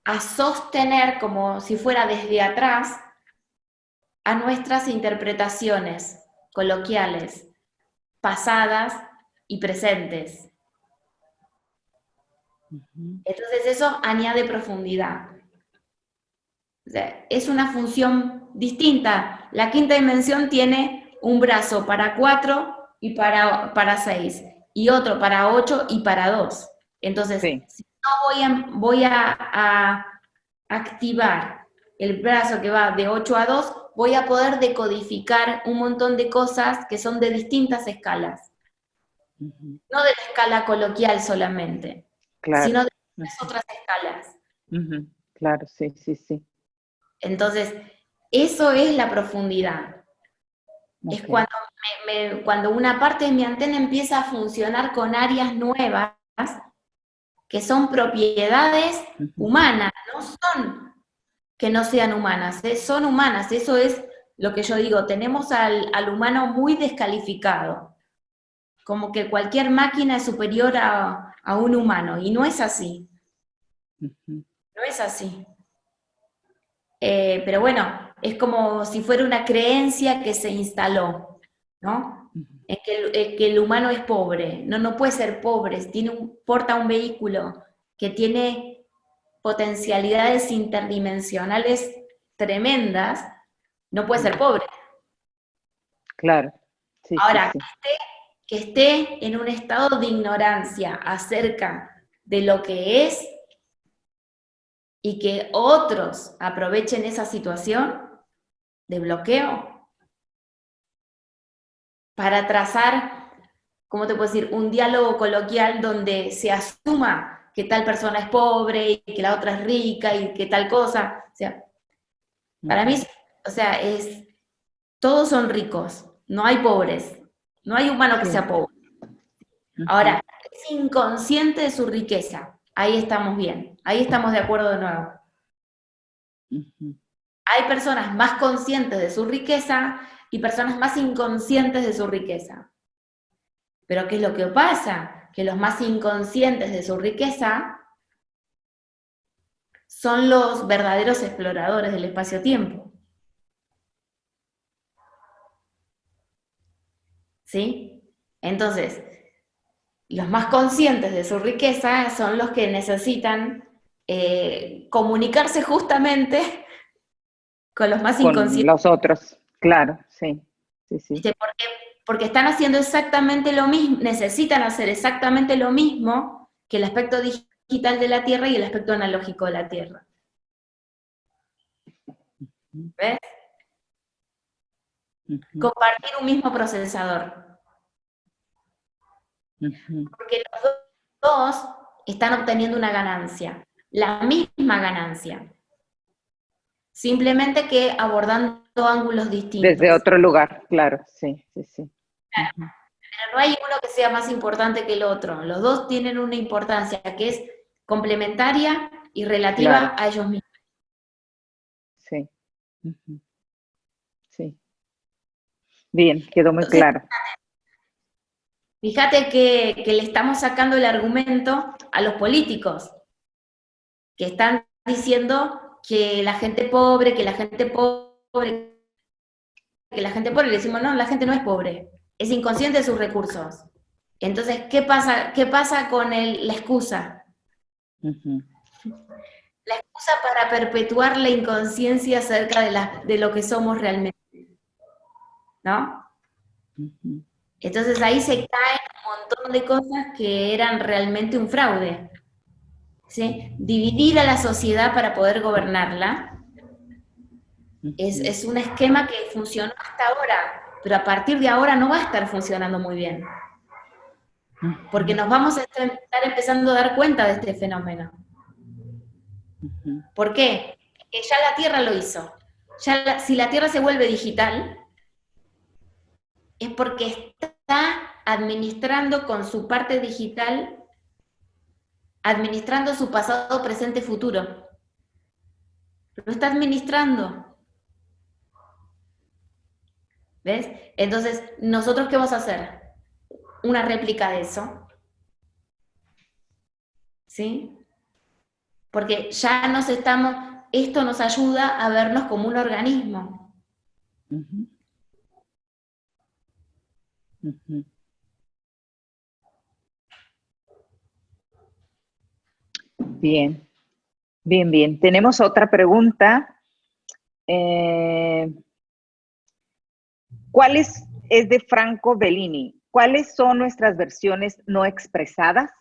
a sostener como si fuera desde atrás a nuestras interpretaciones coloquiales, pasadas y presentes. Ujú. Entonces eso añade profundidad. O sea, es una función distinta. La quinta dimensión tiene un brazo para 4 y para 6, y otro para 8 y para 2. Entonces, Sí. si no a activar el brazo que va de 8 a 2, voy a poder decodificar un montón de cosas que son de distintas escalas. Ujú. No de la escala coloquial solamente, Claro. sino de las Ujú. otras escalas. Ujú. Claro, sí, sí, sí. Entonces, eso es la profundidad. Es Ok. cuando, cuando una parte de mi antena empieza a funcionar con áreas nuevas que son propiedades Ujú. humanas, no son que no sean humanas, son humanas. Eso es lo que yo digo, tenemos al humano muy descalificado, como que cualquier máquina es superior a un humano, y no es así, Ujú. no es así. Pero bueno, es como si fuera una creencia que se instaló, ¿no? Ujú. En que el humano es pobre. No, no puede ser pobre, porta un vehículo que tiene potencialidades interdimensionales tremendas, no puede ser Ujú. pobre. Claro. Sí, sí, Ahora, sí. que esté en un estado de ignorancia acerca de lo que es y que otros aprovechen esa situación de bloqueo, para trazar, ¿cómo te puedo decir?, un diálogo coloquial donde se asuma que tal persona es pobre y que la otra es rica y que tal cosa. O sea, para mí, o sea, todos son ricos, no hay pobres, no hay humano que Sí. sea pobre. Ujú. Ahora, es inconsciente de su riqueza, ahí estamos bien, ahí estamos de acuerdo de nuevo. Ujú. Hay personas más conscientes de su riqueza y personas más inconscientes de su riqueza. Pero ¿qué es lo que pasa? Que los más inconscientes de su riqueza son los verdaderos exploradores del espacio-tiempo. ¿Sí? Entonces, los más conscientes de su riqueza son los que necesitan comunicarse justamente con los más Con inconscientes. los otros, claro, sí, sí, sí. Porque están haciendo exactamente lo mismo, necesitan hacer exactamente lo mismo que el aspecto digital de la Tierra y el aspecto analógico de la Tierra. ¿Ves? Ujú, Compartir un mismo procesador. ujú. Porque los dos están obteniendo una ganancia, la misma ganancia, simplemente que abordando ángulos Desde distintos. otro lugar, claro, sí, sí, sí. Ujú. Pero no hay uno que sea más importante que el otro. Los dos tienen una importancia que es complementaria y Claro, relativa a ellos mismos. sí. Ujú. Sí. Bien, quedó muy Entonces, claro. fíjate que le estamos sacando el argumento a los políticos, que están diciendo que la gente pobre, que la gente pobre, que la gente pobre, le decimos, no, la gente no es pobre, es inconsciente de sus recursos. Entonces, qué pasa con la excusa? Ujú, La excusa para perpetuar la inconsciencia acerca de lo que somos realmente, ¿no? ujú, Entonces ahí se caen un montón de cosas que eran realmente un fraude. ¿Sí? Dividir a la sociedad para poder gobernarla ujú, es un esquema que funcionó hasta ahora, pero a partir de ahora no va a estar funcionando muy bien, porque ujú, nos vamos a estar empezando a dar cuenta de este fenómeno. ujú. ¿Por qué? Porque ya la Tierra lo hizo. Si la Tierra se vuelve digital, es porque está administrando con su parte digital, administrando su pasado, presente, futuro. Lo está administrando. ¿Ves? Entonces, ¿nosotros qué vamos a hacer? Una réplica de eso, ¿sí? Porque ya esto nos ayuda a vernos como un organismo. Ujú, ujú. Bien, bien, bien. Tenemos otra pregunta. Eh, es de Franco Bellini? ¿Cuáles son nuestras versiones no expresadas?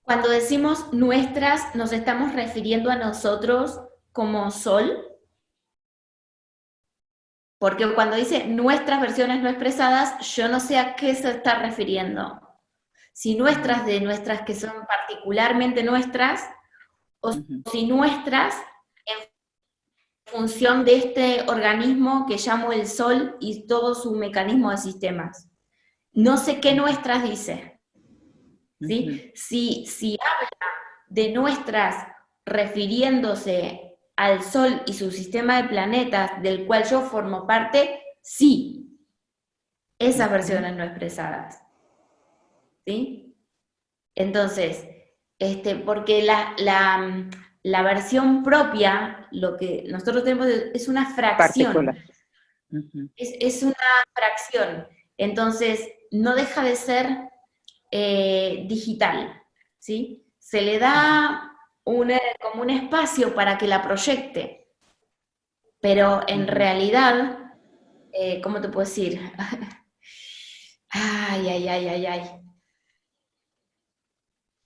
Cuando decimos nuestras, nos estamos refiriendo a nosotros como sol, porque cuando dice nuestras versiones no expresadas, yo no sé a qué se está refiriendo. Si nuestras de nuestras que son particularmente nuestras, o Ujú, si nuestras en función de este organismo que llamo el Sol y todo su mecanismo de sistemas. No sé qué nuestras dice, ujú, ¿sí? Si habla de nuestras refiriéndose al Sol y su sistema de planetas del cual yo formo parte, sí, esas ujú. versiones no expresadas, ¿sí? Entonces, porque la versión propia, lo que nosotros tenemos es una fracción, Particular. Ujú, es una fracción, entonces no deja de ser digital, ¿sí? Se le ujú. da como un espacio para que la proyecte, pero en Ujú. realidad, ¿cómo te puedo decir? Ay, ay, ay, ay, ay.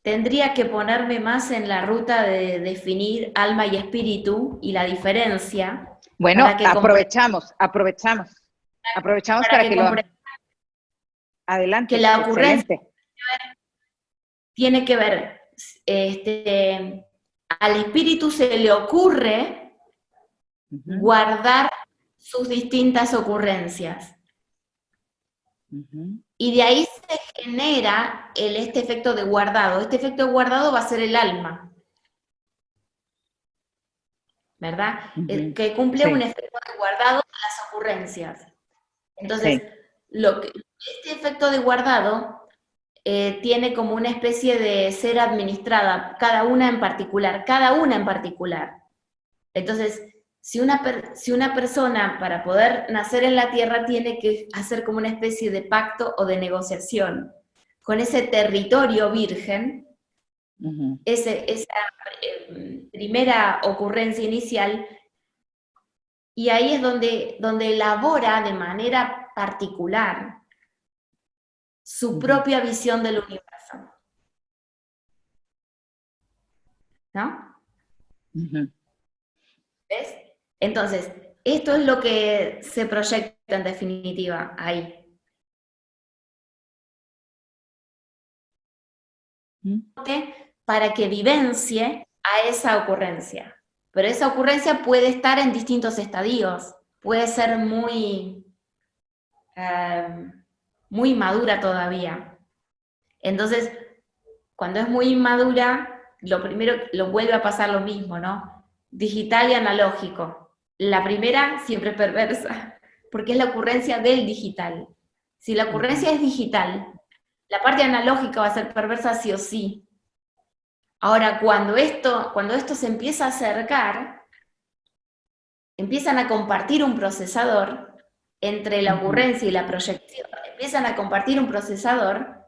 Tendría que ponerme más en la ruta de definir alma y espíritu y la diferencia Bueno, para que comprenda. aprovechamos, aprovechamos. aprovechamos para para que que lo... comprendan Adelante, que la ocurrencia excelente. tiene que ver, al espíritu se le ocurre Ujú, guardar sus distintas ocurrencias. ujú, Y de ahí se genera este efecto de guardado. Este efecto de guardado va a ser el alma, ¿verdad? ujú. Que cumple un Sí, efecto de guardado de las ocurrencias. Entonces, sí. este efecto de guardado tiene como una especie de ser administrada, cada una en particular, cada una en particular. Entonces, si una persona para poder nacer en la Tierra tiene que hacer como una especie de pacto o de negociación con ese territorio virgen, Ujú, esa primera ocurrencia inicial, y ahí es donde elabora de manera particular su ujú, propia visión del universo, ¿no? ujú, ¿Ves? Entonces, esto es lo que se proyecta en definitiva ahí. ujú, Para que vivencie a esa ocurrencia. Pero esa ocurrencia puede estar en distintos estadios, puede ser eh, muy madura todavía. Entonces, cuando es muy inmadura, lo primero, lo vuelve a pasar lo mismo, ¿no? Digital y analógico. La primera siempre perversa, porque es la ocurrencia del digital. Si la ujú, ocurrencia es digital, la parte analógica va a ser perversa sí o sí. Ahora, cuando esto se empieza a acercar, empiezan a compartir un procesador entre la ujú, ocurrencia y la proyección, empiezan a compartir un procesador,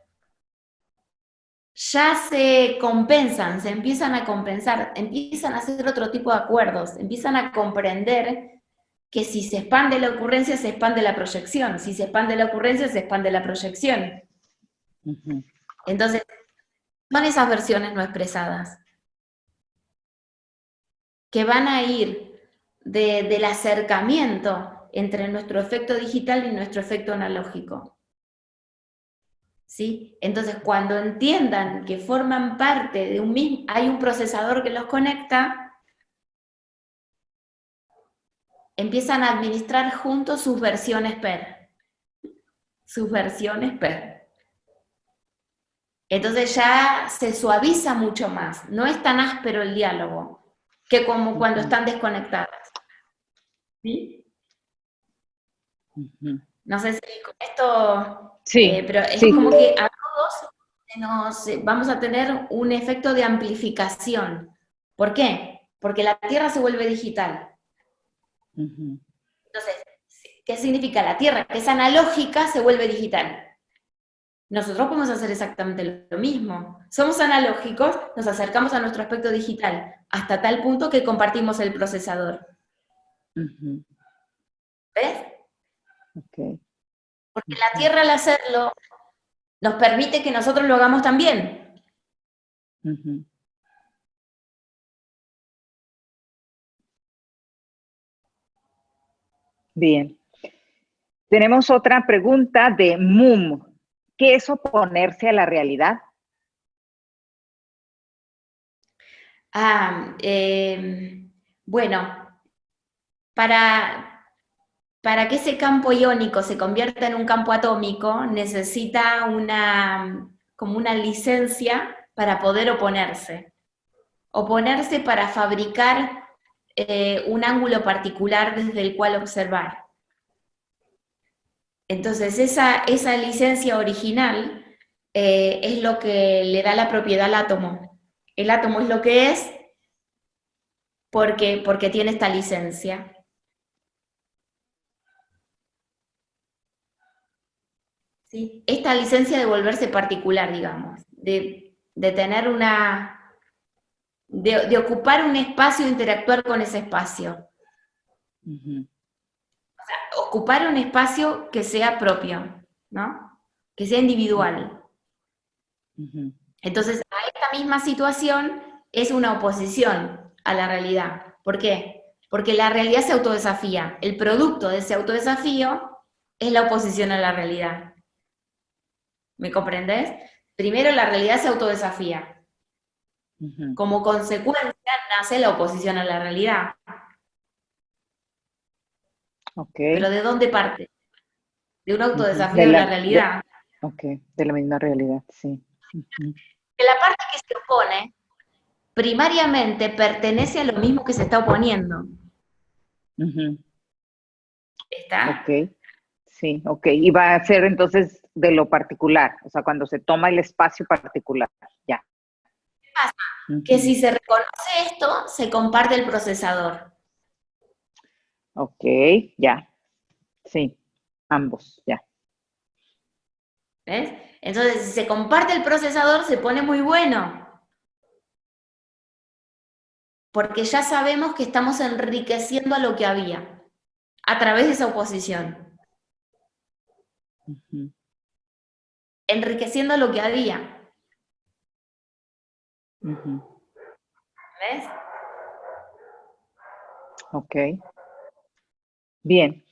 ya se compensan, se empiezan a compensar, empiezan a hacer otro tipo de acuerdos, empiezan a comprender que si se expande la ocurrencia, se expande la proyección, si se expande la ocurrencia, se expande la proyección. ujú. Entonces, son esas versiones no expresadas, que van a ir del acercamiento entre nuestro efecto digital y nuestro efecto analógico. ¿Sí? Entonces, cuando entiendan que forman parte de un mismo, hay un procesador que los conecta, empiezan a administrar juntos sus versiones PER. Sus versiones PER. Entonces ya se suaviza mucho más, no es tan áspero el diálogo que como cuando Ujú, están desconectadas. ¿Sí? ujú. No sé si con esto, Sí, pero es sí, como que a todos vamos a tener un efecto de amplificación. ¿Por qué? Porque la Tierra se vuelve digital. ujú, Entonces, ¿qué significa la Tierra? Que es analógica, se vuelve digital. Nosotros podemos hacer exactamente lo mismo. Somos analógicos, nos acercamos a nuestro aspecto digital, hasta tal punto que compartimos el procesador. ujú. ¿Ves? Ok, Porque la ujú, Tierra al hacerlo nos permite que nosotros lo hagamos también. ujú. Bien. Tenemos otra pregunta de Mum. ¿Qué es oponerse a la realidad? Ah, bueno, para, para que ese campo iónico se convierta en un campo atómico, necesita como una licencia para poder oponerse. Oponerse para fabricar un ángulo particular desde el cual observar. Entonces, esa licencia original es lo que le da la propiedad al átomo. El átomo es lo que es porque tiene esta licencia. ¿Sí? Esta licencia de volverse particular, digamos, de tener de ocupar un espacio e interactuar con ese espacio. Ujú, Ocupar un espacio que sea propio, ¿no? Que sea ujú, individual. ujú, Entonces, a esta misma situación es una oposición a la realidad. ¿Por qué? Porque la realidad se autodesafía. El producto de ese autodesafío es la oposición a la realidad. ¿Me comprendes? Primero la realidad se autodesafía. Como consecuencia nace la oposición a la realidad. Pero ¿de dónde parte? De un De autodesafío de la la, realidad. de la misma realidad, sí. Que la parte que se opone primariamente pertenece a lo mismo que se está oponiendo. ¿Está? Ok, sí, ok. Y va a ser entonces de lo particular, o sea, cuando se toma el espacio particular, ya. ¿Qué pasa? Que si se reconoce esto, se comparte el procesador. Ok, ya. Sí, ambos, ya. ¿Ves? Entonces, si se comparte el procesador, se pone muy bueno. Porque ya sabemos que estamos enriqueciendo a lo que había, a través de esa oposición. Enriqueciendo lo que había. ¿Ves? Ok, bien.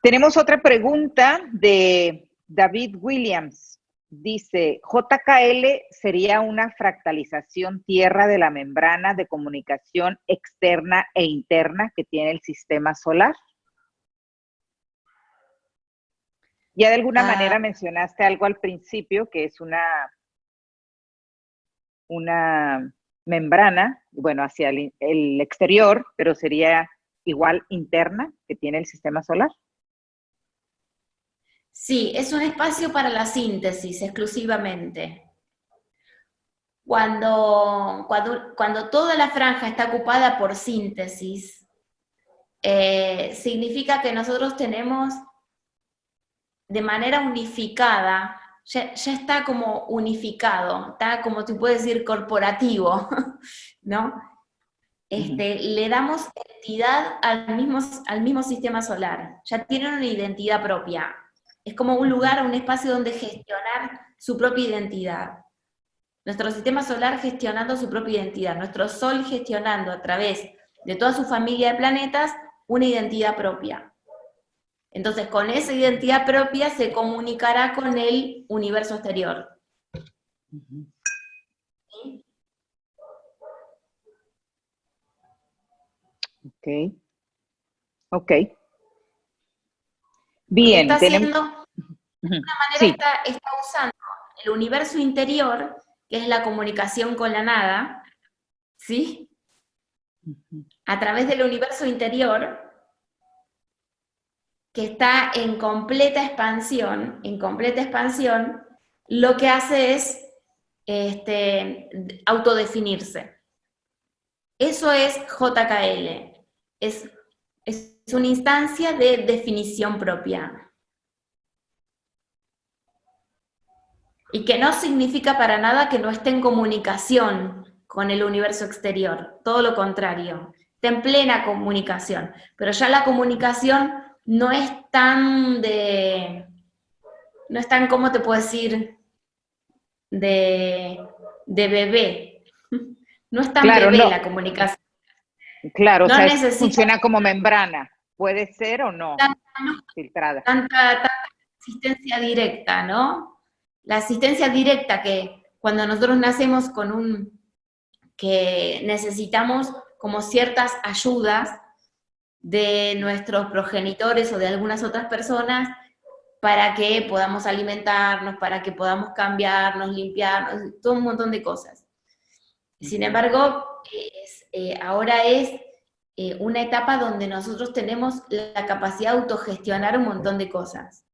Tenemos otra pregunta de David Williams. Dice, JKL sería una fractalización tierra de la membrana de comunicación externa e interna que tiene el sistema solar. Ya de alguna manera mencionaste algo al principio, que es una membrana, bueno, hacia el exterior, pero sería igual interna que tiene el sistema solar. Sí, es un espacio para la síntesis exclusivamente. Cuando toda la franja está ocupada por síntesis, significa que nosotros tenemos de manera unificada, ya está como unificado, está como tú puedes decir corporativo, ¿no? Le damos entidad al mismo sistema solar, ya tienen una identidad propia. Es como un lugar, un espacio donde gestionar su propia identidad. Nuestro sistema solar gestionando su propia identidad, nuestro Sol gestionando a través de toda su familia de planetas una identidad propia. Entonces, con esa identidad propia se comunicará con el universo exterior. ¿Sí? Ok. Ok. Porque Bien, tenemos... de alguna manera Sí. está usando el universo interior, que es la comunicación con la nada, ¿sí? A través del universo interior, que está en completa expansión, lo que hace es autodefinirse. Eso es JKL, es una instancia de definición propia. Y que no significa para nada que no esté en comunicación con el universo exterior, todo lo contrario, está en plena comunicación, pero ya la comunicación no es tan ¿cómo te puedo decir? De bebé. No es tan Claro, bebé no. la comunicación. Claro, o No sea, necesita funciona como membrana. Puede ser o no tanta, filtrada. tanta asistencia directa, ¿no? La asistencia directa que cuando nosotros nacemos que necesitamos como ciertas ayudas de nuestros progenitores o de algunas otras personas para que podamos alimentarnos, para que podamos cambiarnos, limpiarnos, todo un montón de cosas. Sin embargo, ahora es una etapa donde nosotros tenemos la capacidad de autogestionar un montón de cosas.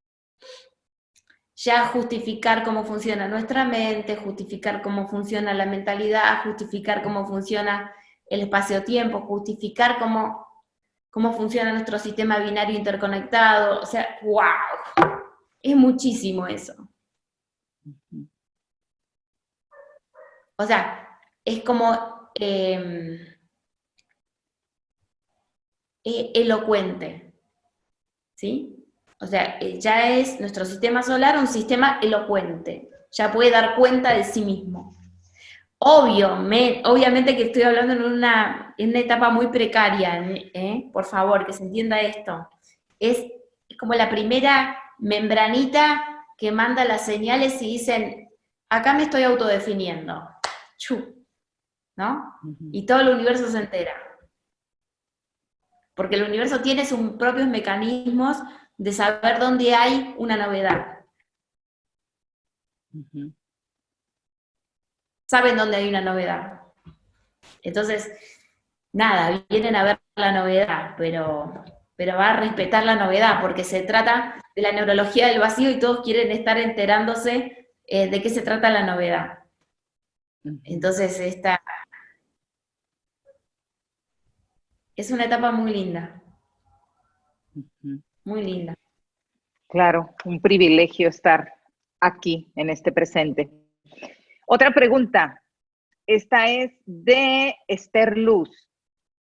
Ya justificar cómo funciona nuestra mente, justificar cómo funciona la mentalidad, justificar cómo funciona el espacio-tiempo, justificar cómo funciona nuestro sistema binario interconectado. O sea, ¡wow! Es muchísimo eso. O sea, es como elocuente, ¿sí? O sea, ya es nuestro sistema solar un sistema elocuente, ya puede dar cuenta de sí mismo. Obviamente que estoy hablando en una etapa muy precaria, por favor, que se entienda esto. Es es como la primera membranita que manda las señales y dicen, acá me estoy autodefiniendo, chu, ¿no? Y todo el universo se entera. Porque el universo tiene sus propios mecanismos de saber dónde hay una novedad. Saben dónde hay una novedad. Entonces, nada, vienen a ver la novedad, pero va a respetar la novedad, porque se trata de la neurología del vacío y todos quieren estar enterándose de qué se trata la novedad. Entonces, esta es una etapa muy linda. Muy linda. Claro, un privilegio estar aquí en este presente. Otra pregunta. Esta es de Esther Luz.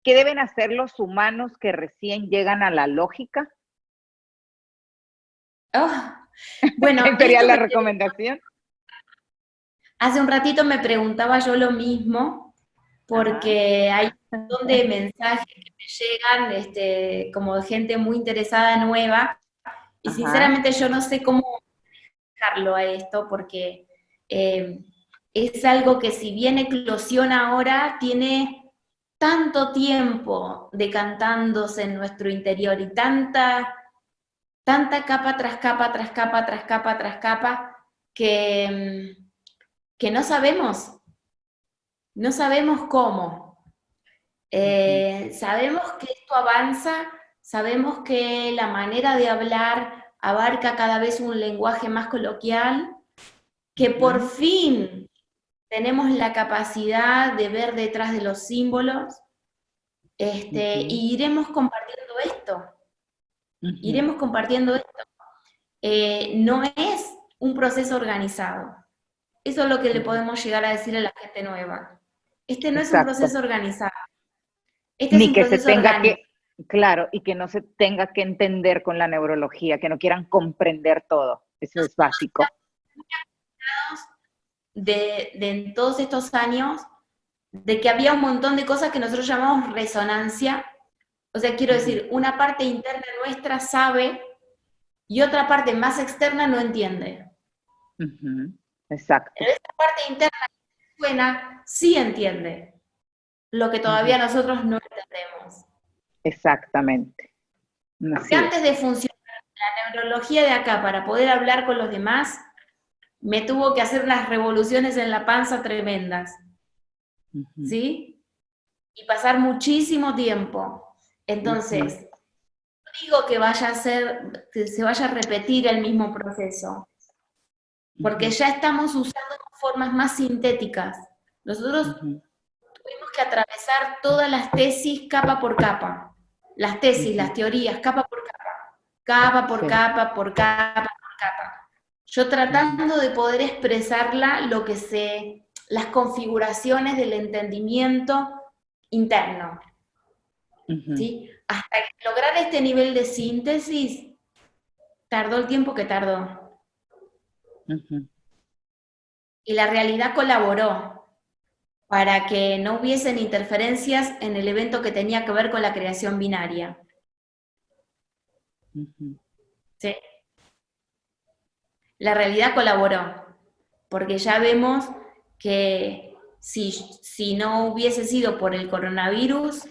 ¿Qué deben hacer los humanos que recién llegan a la lógica? Oh, bueno, ¿Qué sería la recomendación? Hace un ratito me preguntaba yo lo mismo, porque hay un montón de mensajes que me llegan como de gente muy interesada, nueva, y sinceramente yo no sé cómo dejarlo a esto, porque es algo que si bien eclosiona ahora, tiene tanto tiempo decantándose en nuestro interior y tanta capa tras capa, tras capa, tras capa, tras capa, que no sabemos cómo. Sabemos que esto avanza, sabemos que la manera de hablar abarca cada vez un lenguaje más coloquial, que por fin tenemos la capacidad de ver detrás de los símbolos, y iremos compartiendo esto. Iremos compartiendo esto. No es un proceso organizado. Eso es lo que le podemos llegar a decir a la gente nueva. Este no es un proceso organizado. Este Ni es un que proceso se tenga orgánico. claro, y que no se tenga que entender con la neurología, que no quieran comprender todo. Eso es básico. En todos estos años, de que había un montón de cosas que nosotros llamamos resonancia. O sea, quiero decir, una parte interna nuestra sabe y otra parte más externa no entiende. Exacto. Pero esa parte interna que suena, sí entiende lo que todavía nosotros no entendemos. Exactamente. Porque antes de funcionar la neurología de acá para poder hablar con los demás, me tuvo que hacer unas revoluciones en la panza tremendas. ¿Sí? Y pasar muchísimo tiempo. Entonces, no digo que se vaya a repetir el mismo proceso, porque ya estamos usando formas más sintéticas. Nosotros tuvimos que atravesar todas las tesis capa por capa. Las tesis, las teorías, capa por capa. Capa por capa, por capa, por capa. Yo tratando de poder expresarla las configuraciones del entendimiento interno. ¿Sí? Hasta lograr este nivel de síntesis, tardó el tiempo que tardó. Y la realidad colaboró para que no hubiesen interferencias en el evento que tenía que ver con la creación binaria. ¿Sí? La realidad colaboró, porque ya vemos que si no hubiese sido por el coronavirus,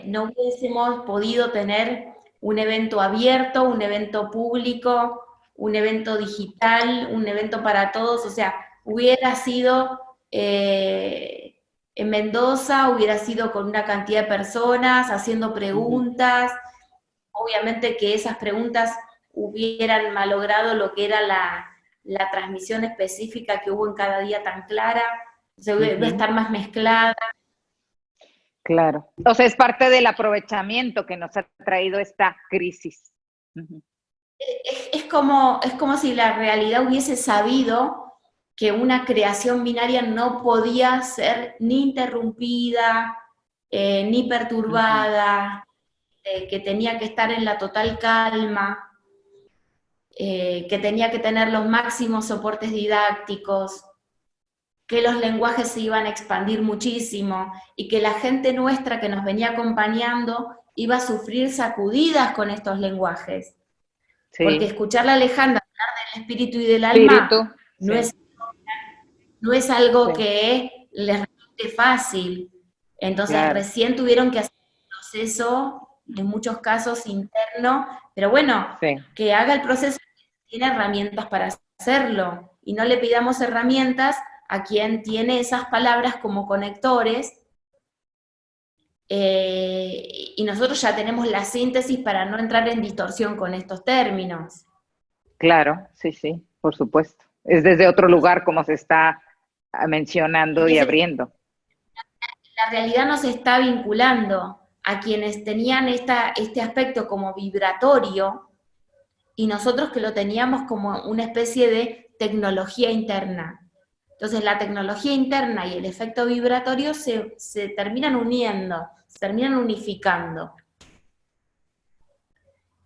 no hubiésemos podido tener un evento abierto, un evento público, un evento digital, un evento para todos. O sea, hubiera sido en Mendoza, hubiera sido con una cantidad de personas haciendo preguntas. Obviamente que esas preguntas hubieran malogrado lo que era la transmisión específica que hubo en cada día tan clara. Se va a estar más mezclada. Claro. O sea, es parte del aprovechamiento que nos ha traído esta crisis. Es como si la realidad hubiese sabido que una creación binaria no podía ser ni interrumpida, ni perturbada, que tenía que estar en la total calma, que tenía que tener los máximos soportes didácticos, que los lenguajes se iban a expandir muchísimo y que la gente nuestra que nos venía acompañando iba a sufrir sacudidas con estos lenguajes. Sí. Porque escucharle a Alejandra hablar del espíritu y del Espíritu, alma no sí. es, no es algo Sí, que les resulte fácil. Entonces claro. recién tuvieron que hacer un proceso, en muchos casos interno, pero bueno, Sí, que haga el proceso, tiene herramientas para hacerlo. Y no le pidamos herramientas a quien tiene esas palabras como conectores, y nosotros ya tenemos la síntesis para no entrar en distorsión con estos términos. claro, sí, sí, por supuesto. Es desde otro lugar como se está mencionando y Entonces, abriendo. la realidad nos está vinculando a quienes tenían este aspecto como vibratorio y nosotros que lo teníamos como una especie de tecnología interna. Entonces la tecnología interna y el efecto vibratorio se terminan uniendo, se terminan unificando.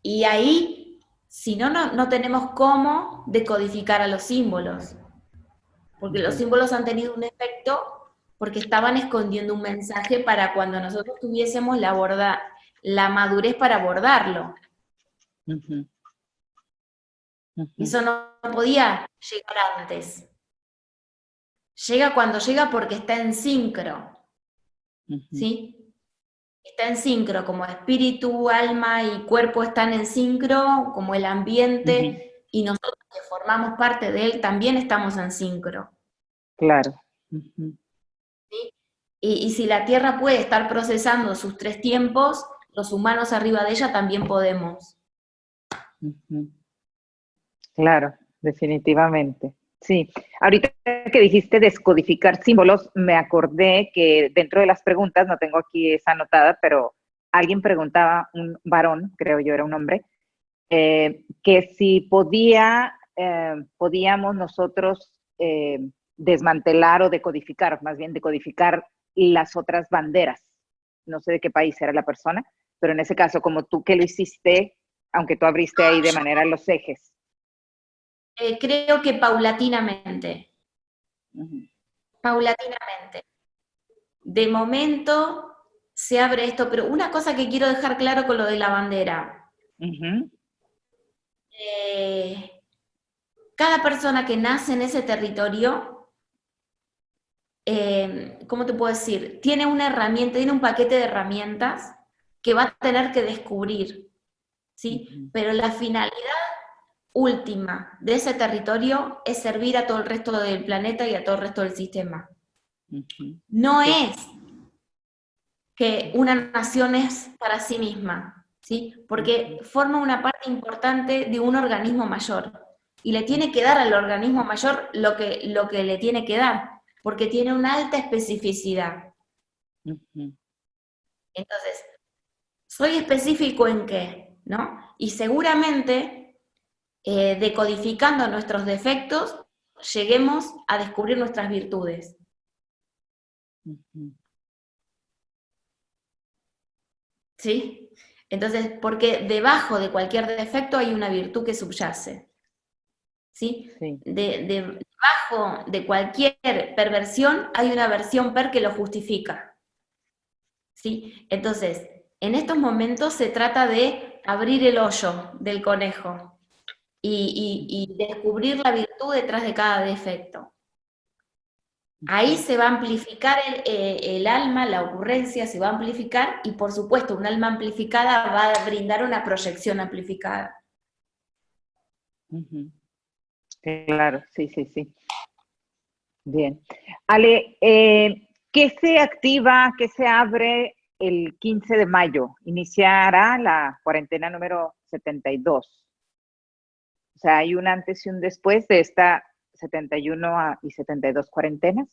Y ahí, si no, no tenemos cómo decodificar a los símbolos, porque los símbolos han tenido un efecto porque estaban escondiendo un mensaje para cuando nosotros tuviésemos la madurez para abordarlo. Ujú, ujú, Eso no podía llegar antes. Llega cuando llega porque está en sincro, ujú, ¿sí? Está en sincro, como espíritu, alma y cuerpo están en sincro, como el ujú. ambiente, y nosotros que formamos parte de él también estamos en sincro. Claro. Ujú, ¿Sí? Y si la Tierra puede estar procesando sus tres tiempos, los humanos arriba de ella también podemos. ujú. Claro, definitivamente. Sí, ahorita que dijiste descodificar símbolos, me acordé que dentro de las preguntas, no tengo aquí esa anotada, pero alguien preguntaba, un varón, creo yo era un hombre, que si podíamos nosotros desmantelar o decodificar, más bien decodificar las otras banderas. No sé de qué país era la persona, pero en ese caso, como tú que lo hiciste, aunque tú abriste ahí de manera los ejes. Creo que paulatinamente, Ujú, paulatinamente. De momento se abre esto, pero una cosa que quiero dejar claro con lo de la bandera. ujú, Eh, Cada persona que nace en ese territorio, ¿cómo te puedo decir? Tiene una herramienta, tiene un paquete de herramientas que va a tener que descubrir, ¿sí? ujú, Pero la finalidad última de ese territorio es servir a todo el resto del planeta y a todo el resto del sistema. ujú. No Sí, es que una nación es para sí misma, ¿sí? Porque ujú, forma una parte importante de un organismo mayor y le tiene que ujú, dar al organismo mayor lo que le tiene que dar, porque tiene una alta especificidad. ujú, Entonces, soy específico en qué, ¿no? Y seguramente, decodificando nuestros defectos, lleguemos a descubrir nuestras virtudes, ujú. ¿sí? Entonces, porque debajo de cualquier defecto hay una virtud que subyace, ¿sí? Sí, Debajo de cualquier perversión hay una versión per que lo justifica, ¿sí? Entonces, en estos momentos se trata de abrir el hoyo del conejo y descubrir la virtud detrás de cada defecto. Ahí ujú, se va a amplificar el alma, la ocurrencia se va a amplificar y por supuesto un alma amplificada va a brindar una proyección amplificada. ujú. Claro, sí, sí, sí. Bien. Ale, ¿qué se activa, qué se abre el 15 de mayo? Iniciará la cuarentena número 72. O sea, hay un antes y un después de esta 71 y 72 cuarentenas.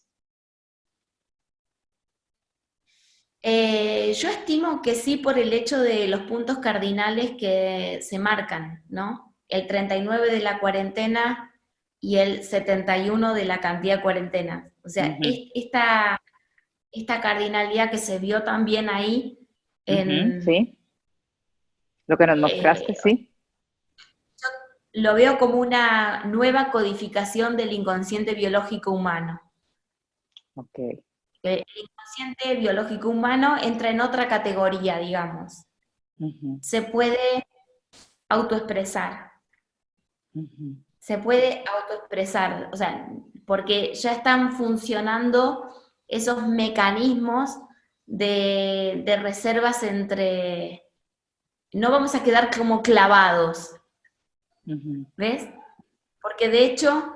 Yo estimo que sí por el hecho de los puntos cardinales que se marcan, ¿no? El 39 de la cuarentena y el 71 de la cantidad de cuarentenas. O sea, Ujú, esta cardinalidad que se vio también ahí ujú, en, sí, lo que nos mostraste, eh, sí. lo veo como una nueva codificación del inconsciente biológico humano. Ok. El inconsciente biológico humano entra en otra categoría, digamos. Ujú, se puede autoexpresar. ujú, Se puede autoexpresar, o sea, porque ya están funcionando esos mecanismos de reservas entre, no vamos a quedar como clavados, ujú, ¿ves? Porque de hecho,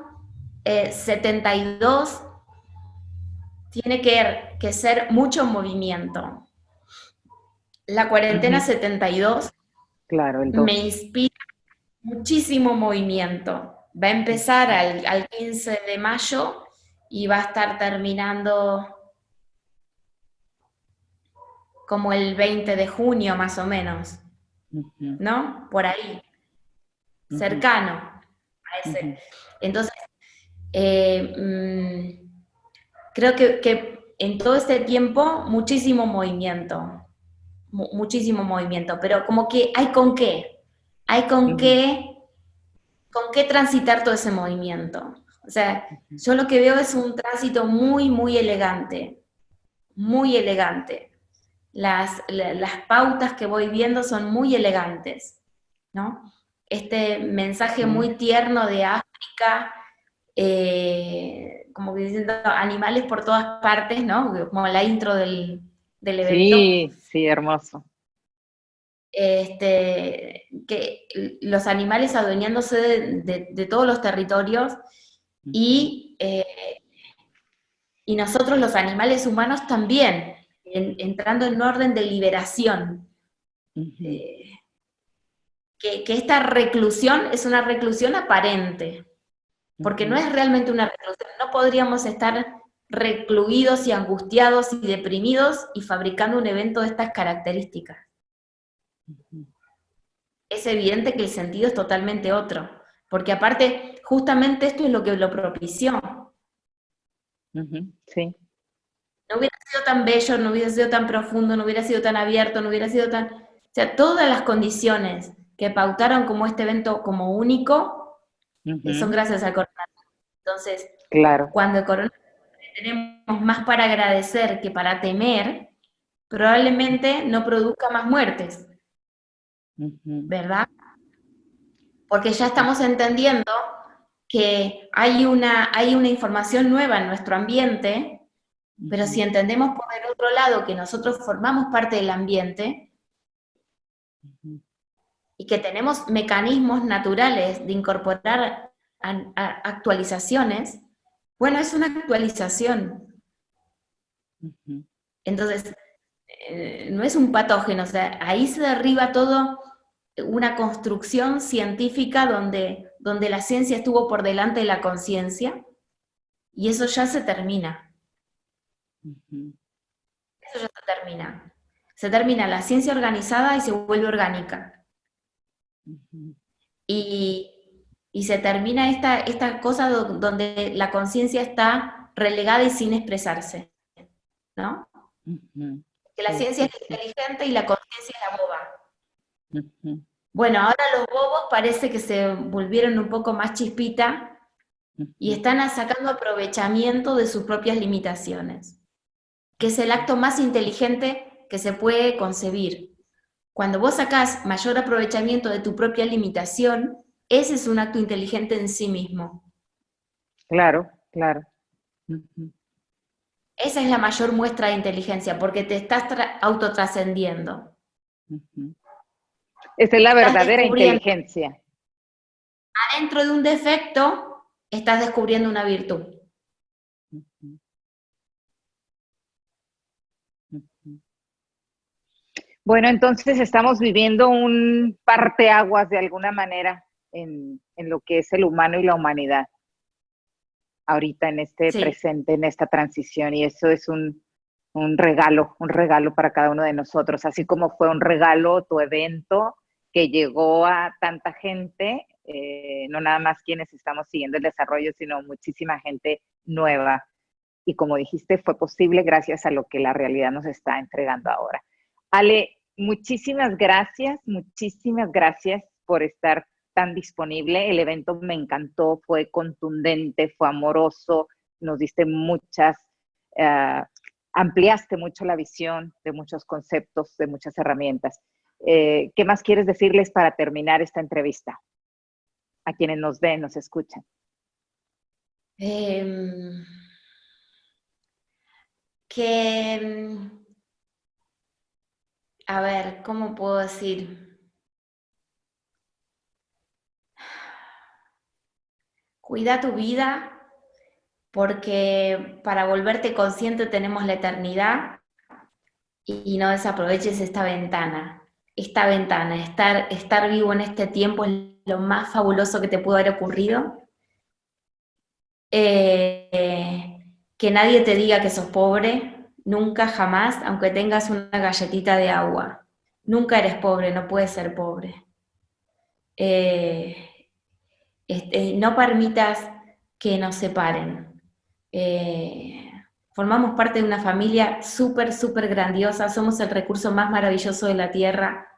72 tiene que ser mucho movimiento. La cuarentena ujú. 72 Claro, el me 2. inspira muchísimo movimiento. Va a empezar al 15 de mayo y va a estar terminando como el 20 de junio más o menos, Ujú, ¿no? Por ahí, ujú, cercano a ese. ujú, Entonces, eh, creo que en todo este tiempo muchísimo movimiento, muchísimo movimiento, pero como que hay ujú, con qué transitar todo ese movimiento. O sea, ujú, yo lo que veo es un tránsito muy, muy elegante, muy elegante. Las pautas que voy viendo son muy elegantes, ¿no? Este mensaje ujú. muy tierno de África, como que diciendo animales por todas partes, ¿no? Como la intro del evento. Sí, sí, hermoso. Que los animales adueñándose de todos los territorios Ujú, y, y nosotros los animales humanos también, entrando en orden de liberación. ujú, Eh, que esta reclusión es una reclusión aparente, porque no ujú, es realmente una reclusión, no podríamos estar recluidos y angustiados y deprimidos y fabricando un evento de estas características. ujú, Es evidente que el sentido es totalmente otro, porque aparte, justamente esto es lo que lo propició. ujú. Sí. No hubiera sido tan bello, no hubiera sido tan profundo, no hubiera sido tan abierto, no hubiera sido tan... O sea, todas las condiciones que pautaron como este evento como único son Ujú. gracias al coronavirus. Entonces, Claro. cuando el coronavirus tenemos más para agradecer que para temer, probablemente no produzca más muertes, Ujú, ¿verdad? Porque ya ujú, estamos entendiendo que hay una información nueva en nuestro ambiente, pero si ujú, entendemos por el otro lado que nosotros formamos parte del ambiente ujú. y que tenemos mecanismos naturales de incorporar actualizaciones, bueno, es una actualización. Ujú, Entonces, no es un patógeno, o sea, ahí se derriba todo una construcción científica donde la ciencia estuvo por delante de la conciencia y eso ya se termina, ujú, eso ya se termina. Se termina la ciencia organizada y se vuelve orgánica. ujú, Y se termina esta cosa donde la conciencia está relegada y sin expresarse, ¿no? ujú. Que la Sí, ciencia sí, es sí. inteligente y la conciencia es la boba. Ujú, Bueno, ahora los bobos parece que se volvieron un poco más chispita y ujú, están sacando aprovechamiento de sus propias limitaciones, que es el acto más inteligente que se puede concebir. Cuando vos sacás mayor aprovechamiento de tu propia limitación, ese es un acto inteligente en sí mismo. claro, claro. Ujú, Esa es la mayor muestra de inteligencia, porque te estás autotrascendiendo. ujú. Esa es la Estás verdadera descubriendo, inteligencia. adentro de un defecto, estás descubriendo una virtud. Ujú, ujú. Bueno, entonces estamos viviendo un parteaguas de alguna manera en lo que es el humano y la humanidad ahorita en este Sí, presente, en esta transición, y eso es un regalo para cada uno de nosotros, así como fue un regalo tu evento que llegó a tanta gente, no nada más quienes estamos siguiendo el desarrollo, sino muchísima gente nueva. Y como dijiste, fue posible gracias a lo que la realidad nos está entregando ahora. Ale, muchísimas gracias por estar tan disponible. El evento me encantó, fue contundente, fue amoroso, nos diste uh, ampliaste mucho la visión de muchos conceptos, de muchas herramientas. ¿qué más quieres decirles para terminar esta entrevista? A quienes nos ven, nos escuchan. A ver, ¿cómo puedo decir? Cuida tu vida, porque para volverte consciente tenemos la eternidad, y no desaproveches esta ventana. Esta ventana, estar vivo en este tiempo es lo más fabuloso que te pudo haber ocurrido. Que nadie te diga que sos pobre, nunca, jamás, aunque tengas una galletita de agua. Nunca eres pobre, no puedes ser pobre. No permitas que nos separen. Formamos parte de una familia súper, súper grandiosa, somos el recurso más maravilloso de la Tierra.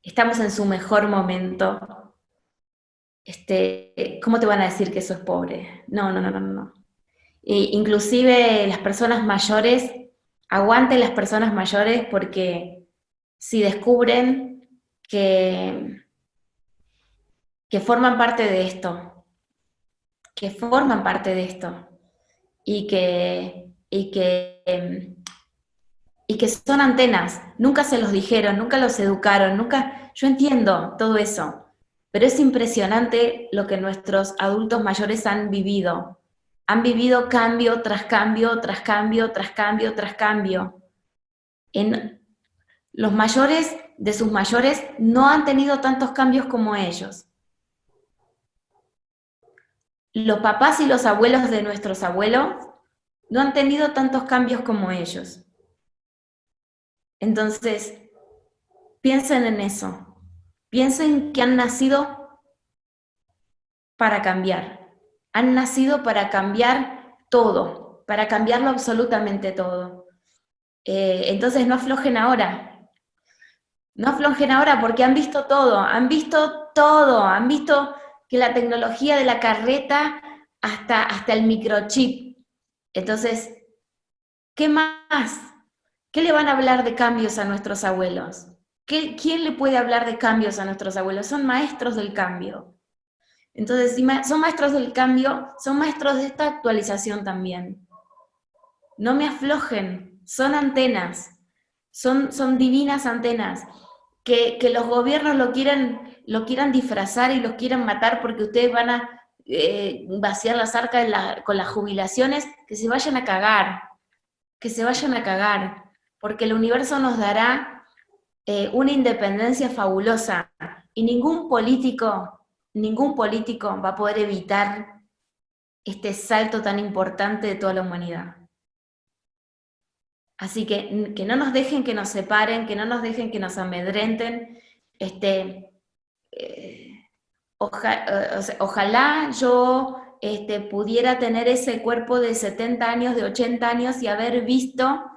Estamos en su mejor momento. ¿Cómo te van a decir que eso es pobre? No, no, no, no, no. Inclusive las personas mayores, aguanten las personas mayores, porque si descubren que forman parte de esto, y que son antenas, nunca se los dijeron, nunca los educaron, nunca, yo entiendo todo eso, pero es impresionante lo que nuestros adultos mayores han vivido cambio tras cambio, tras cambio, tras cambio, tras cambio. Los mayores de sus mayores no han tenido tantos cambios como ellos. Los papás y los abuelos de nuestros abuelos no han tenido tantos cambios como ellos. Entonces, piensen en eso. Piensen que han nacido para cambiar. Han nacido para cambiar todo, para cambiarlo absolutamente todo. Entonces, no aflojen ahora. No aflojen ahora porque han visto todo, han visto que la tecnología de la carreta hasta el microchip. Entonces, ¿qué más? ¿Qué le van a hablar de cambios a nuestros abuelos? ¿Quién le puede hablar de cambios a nuestros abuelos? Son maestros del cambio. Entonces, si son maestros del cambio, son maestros de esta actualización también. No me aflojen, son antenas, son divinas antenas. Que los gobiernos lo quieran disfrazar y los quieran matar porque ustedes van a vaciar las arcas con las jubilaciones, que se vayan a cagar, porque el universo nos dará una independencia fabulosa, y ningún político va a poder evitar este salto tan importante de toda la humanidad. Así que no nos dejen que nos separen, que no nos dejen que nos amedrenten. Ojalá yo pudiera tener ese cuerpo de 70 años, de 80 años, y haber visto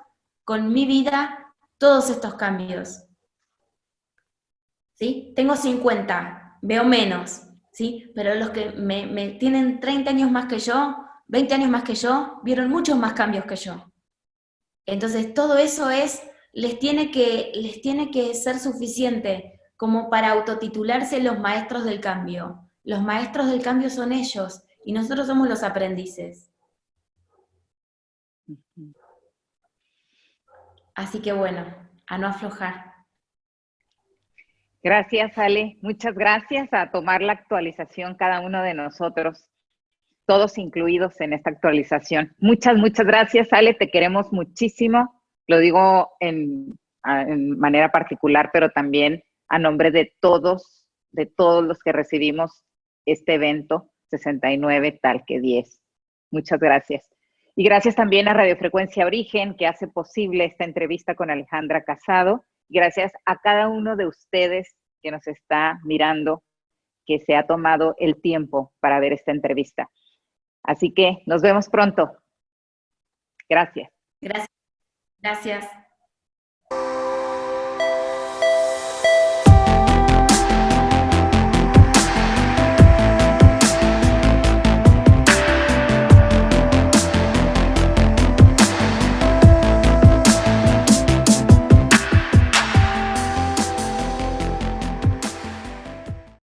con mi vida todos estos cambios. ¿Sí? Tengo 50, veo menos, ¿sí? Pero los que me tienen 30 años más que yo, 20 años más que yo, vieron muchos más cambios que yo. Entonces, todo eso les tiene que ser suficiente como para autotitularse los maestros del cambio. Los maestros del cambio son ellos, y nosotros somos los aprendices. Así que bueno, a no aflojar. Gracias, Ale. Muchas gracias. A tomar la actualización cada uno de nosotros, todos incluidos en esta actualización. Muchas, muchas gracias, Ale. Te queremos muchísimo. Lo digo en manera particular, pero también a nombre de todos los que recibimos este evento 69 Talque 10. Muchas gracias. Y gracias también a Radiofrecuencia Origen, que hace posible esta entrevista con Alejandra Casado. Gracias a cada uno de ustedes que nos está mirando, que se ha tomado el tiempo para ver esta entrevista. Así que nos vemos pronto. Gracias. Gracias. Gracias.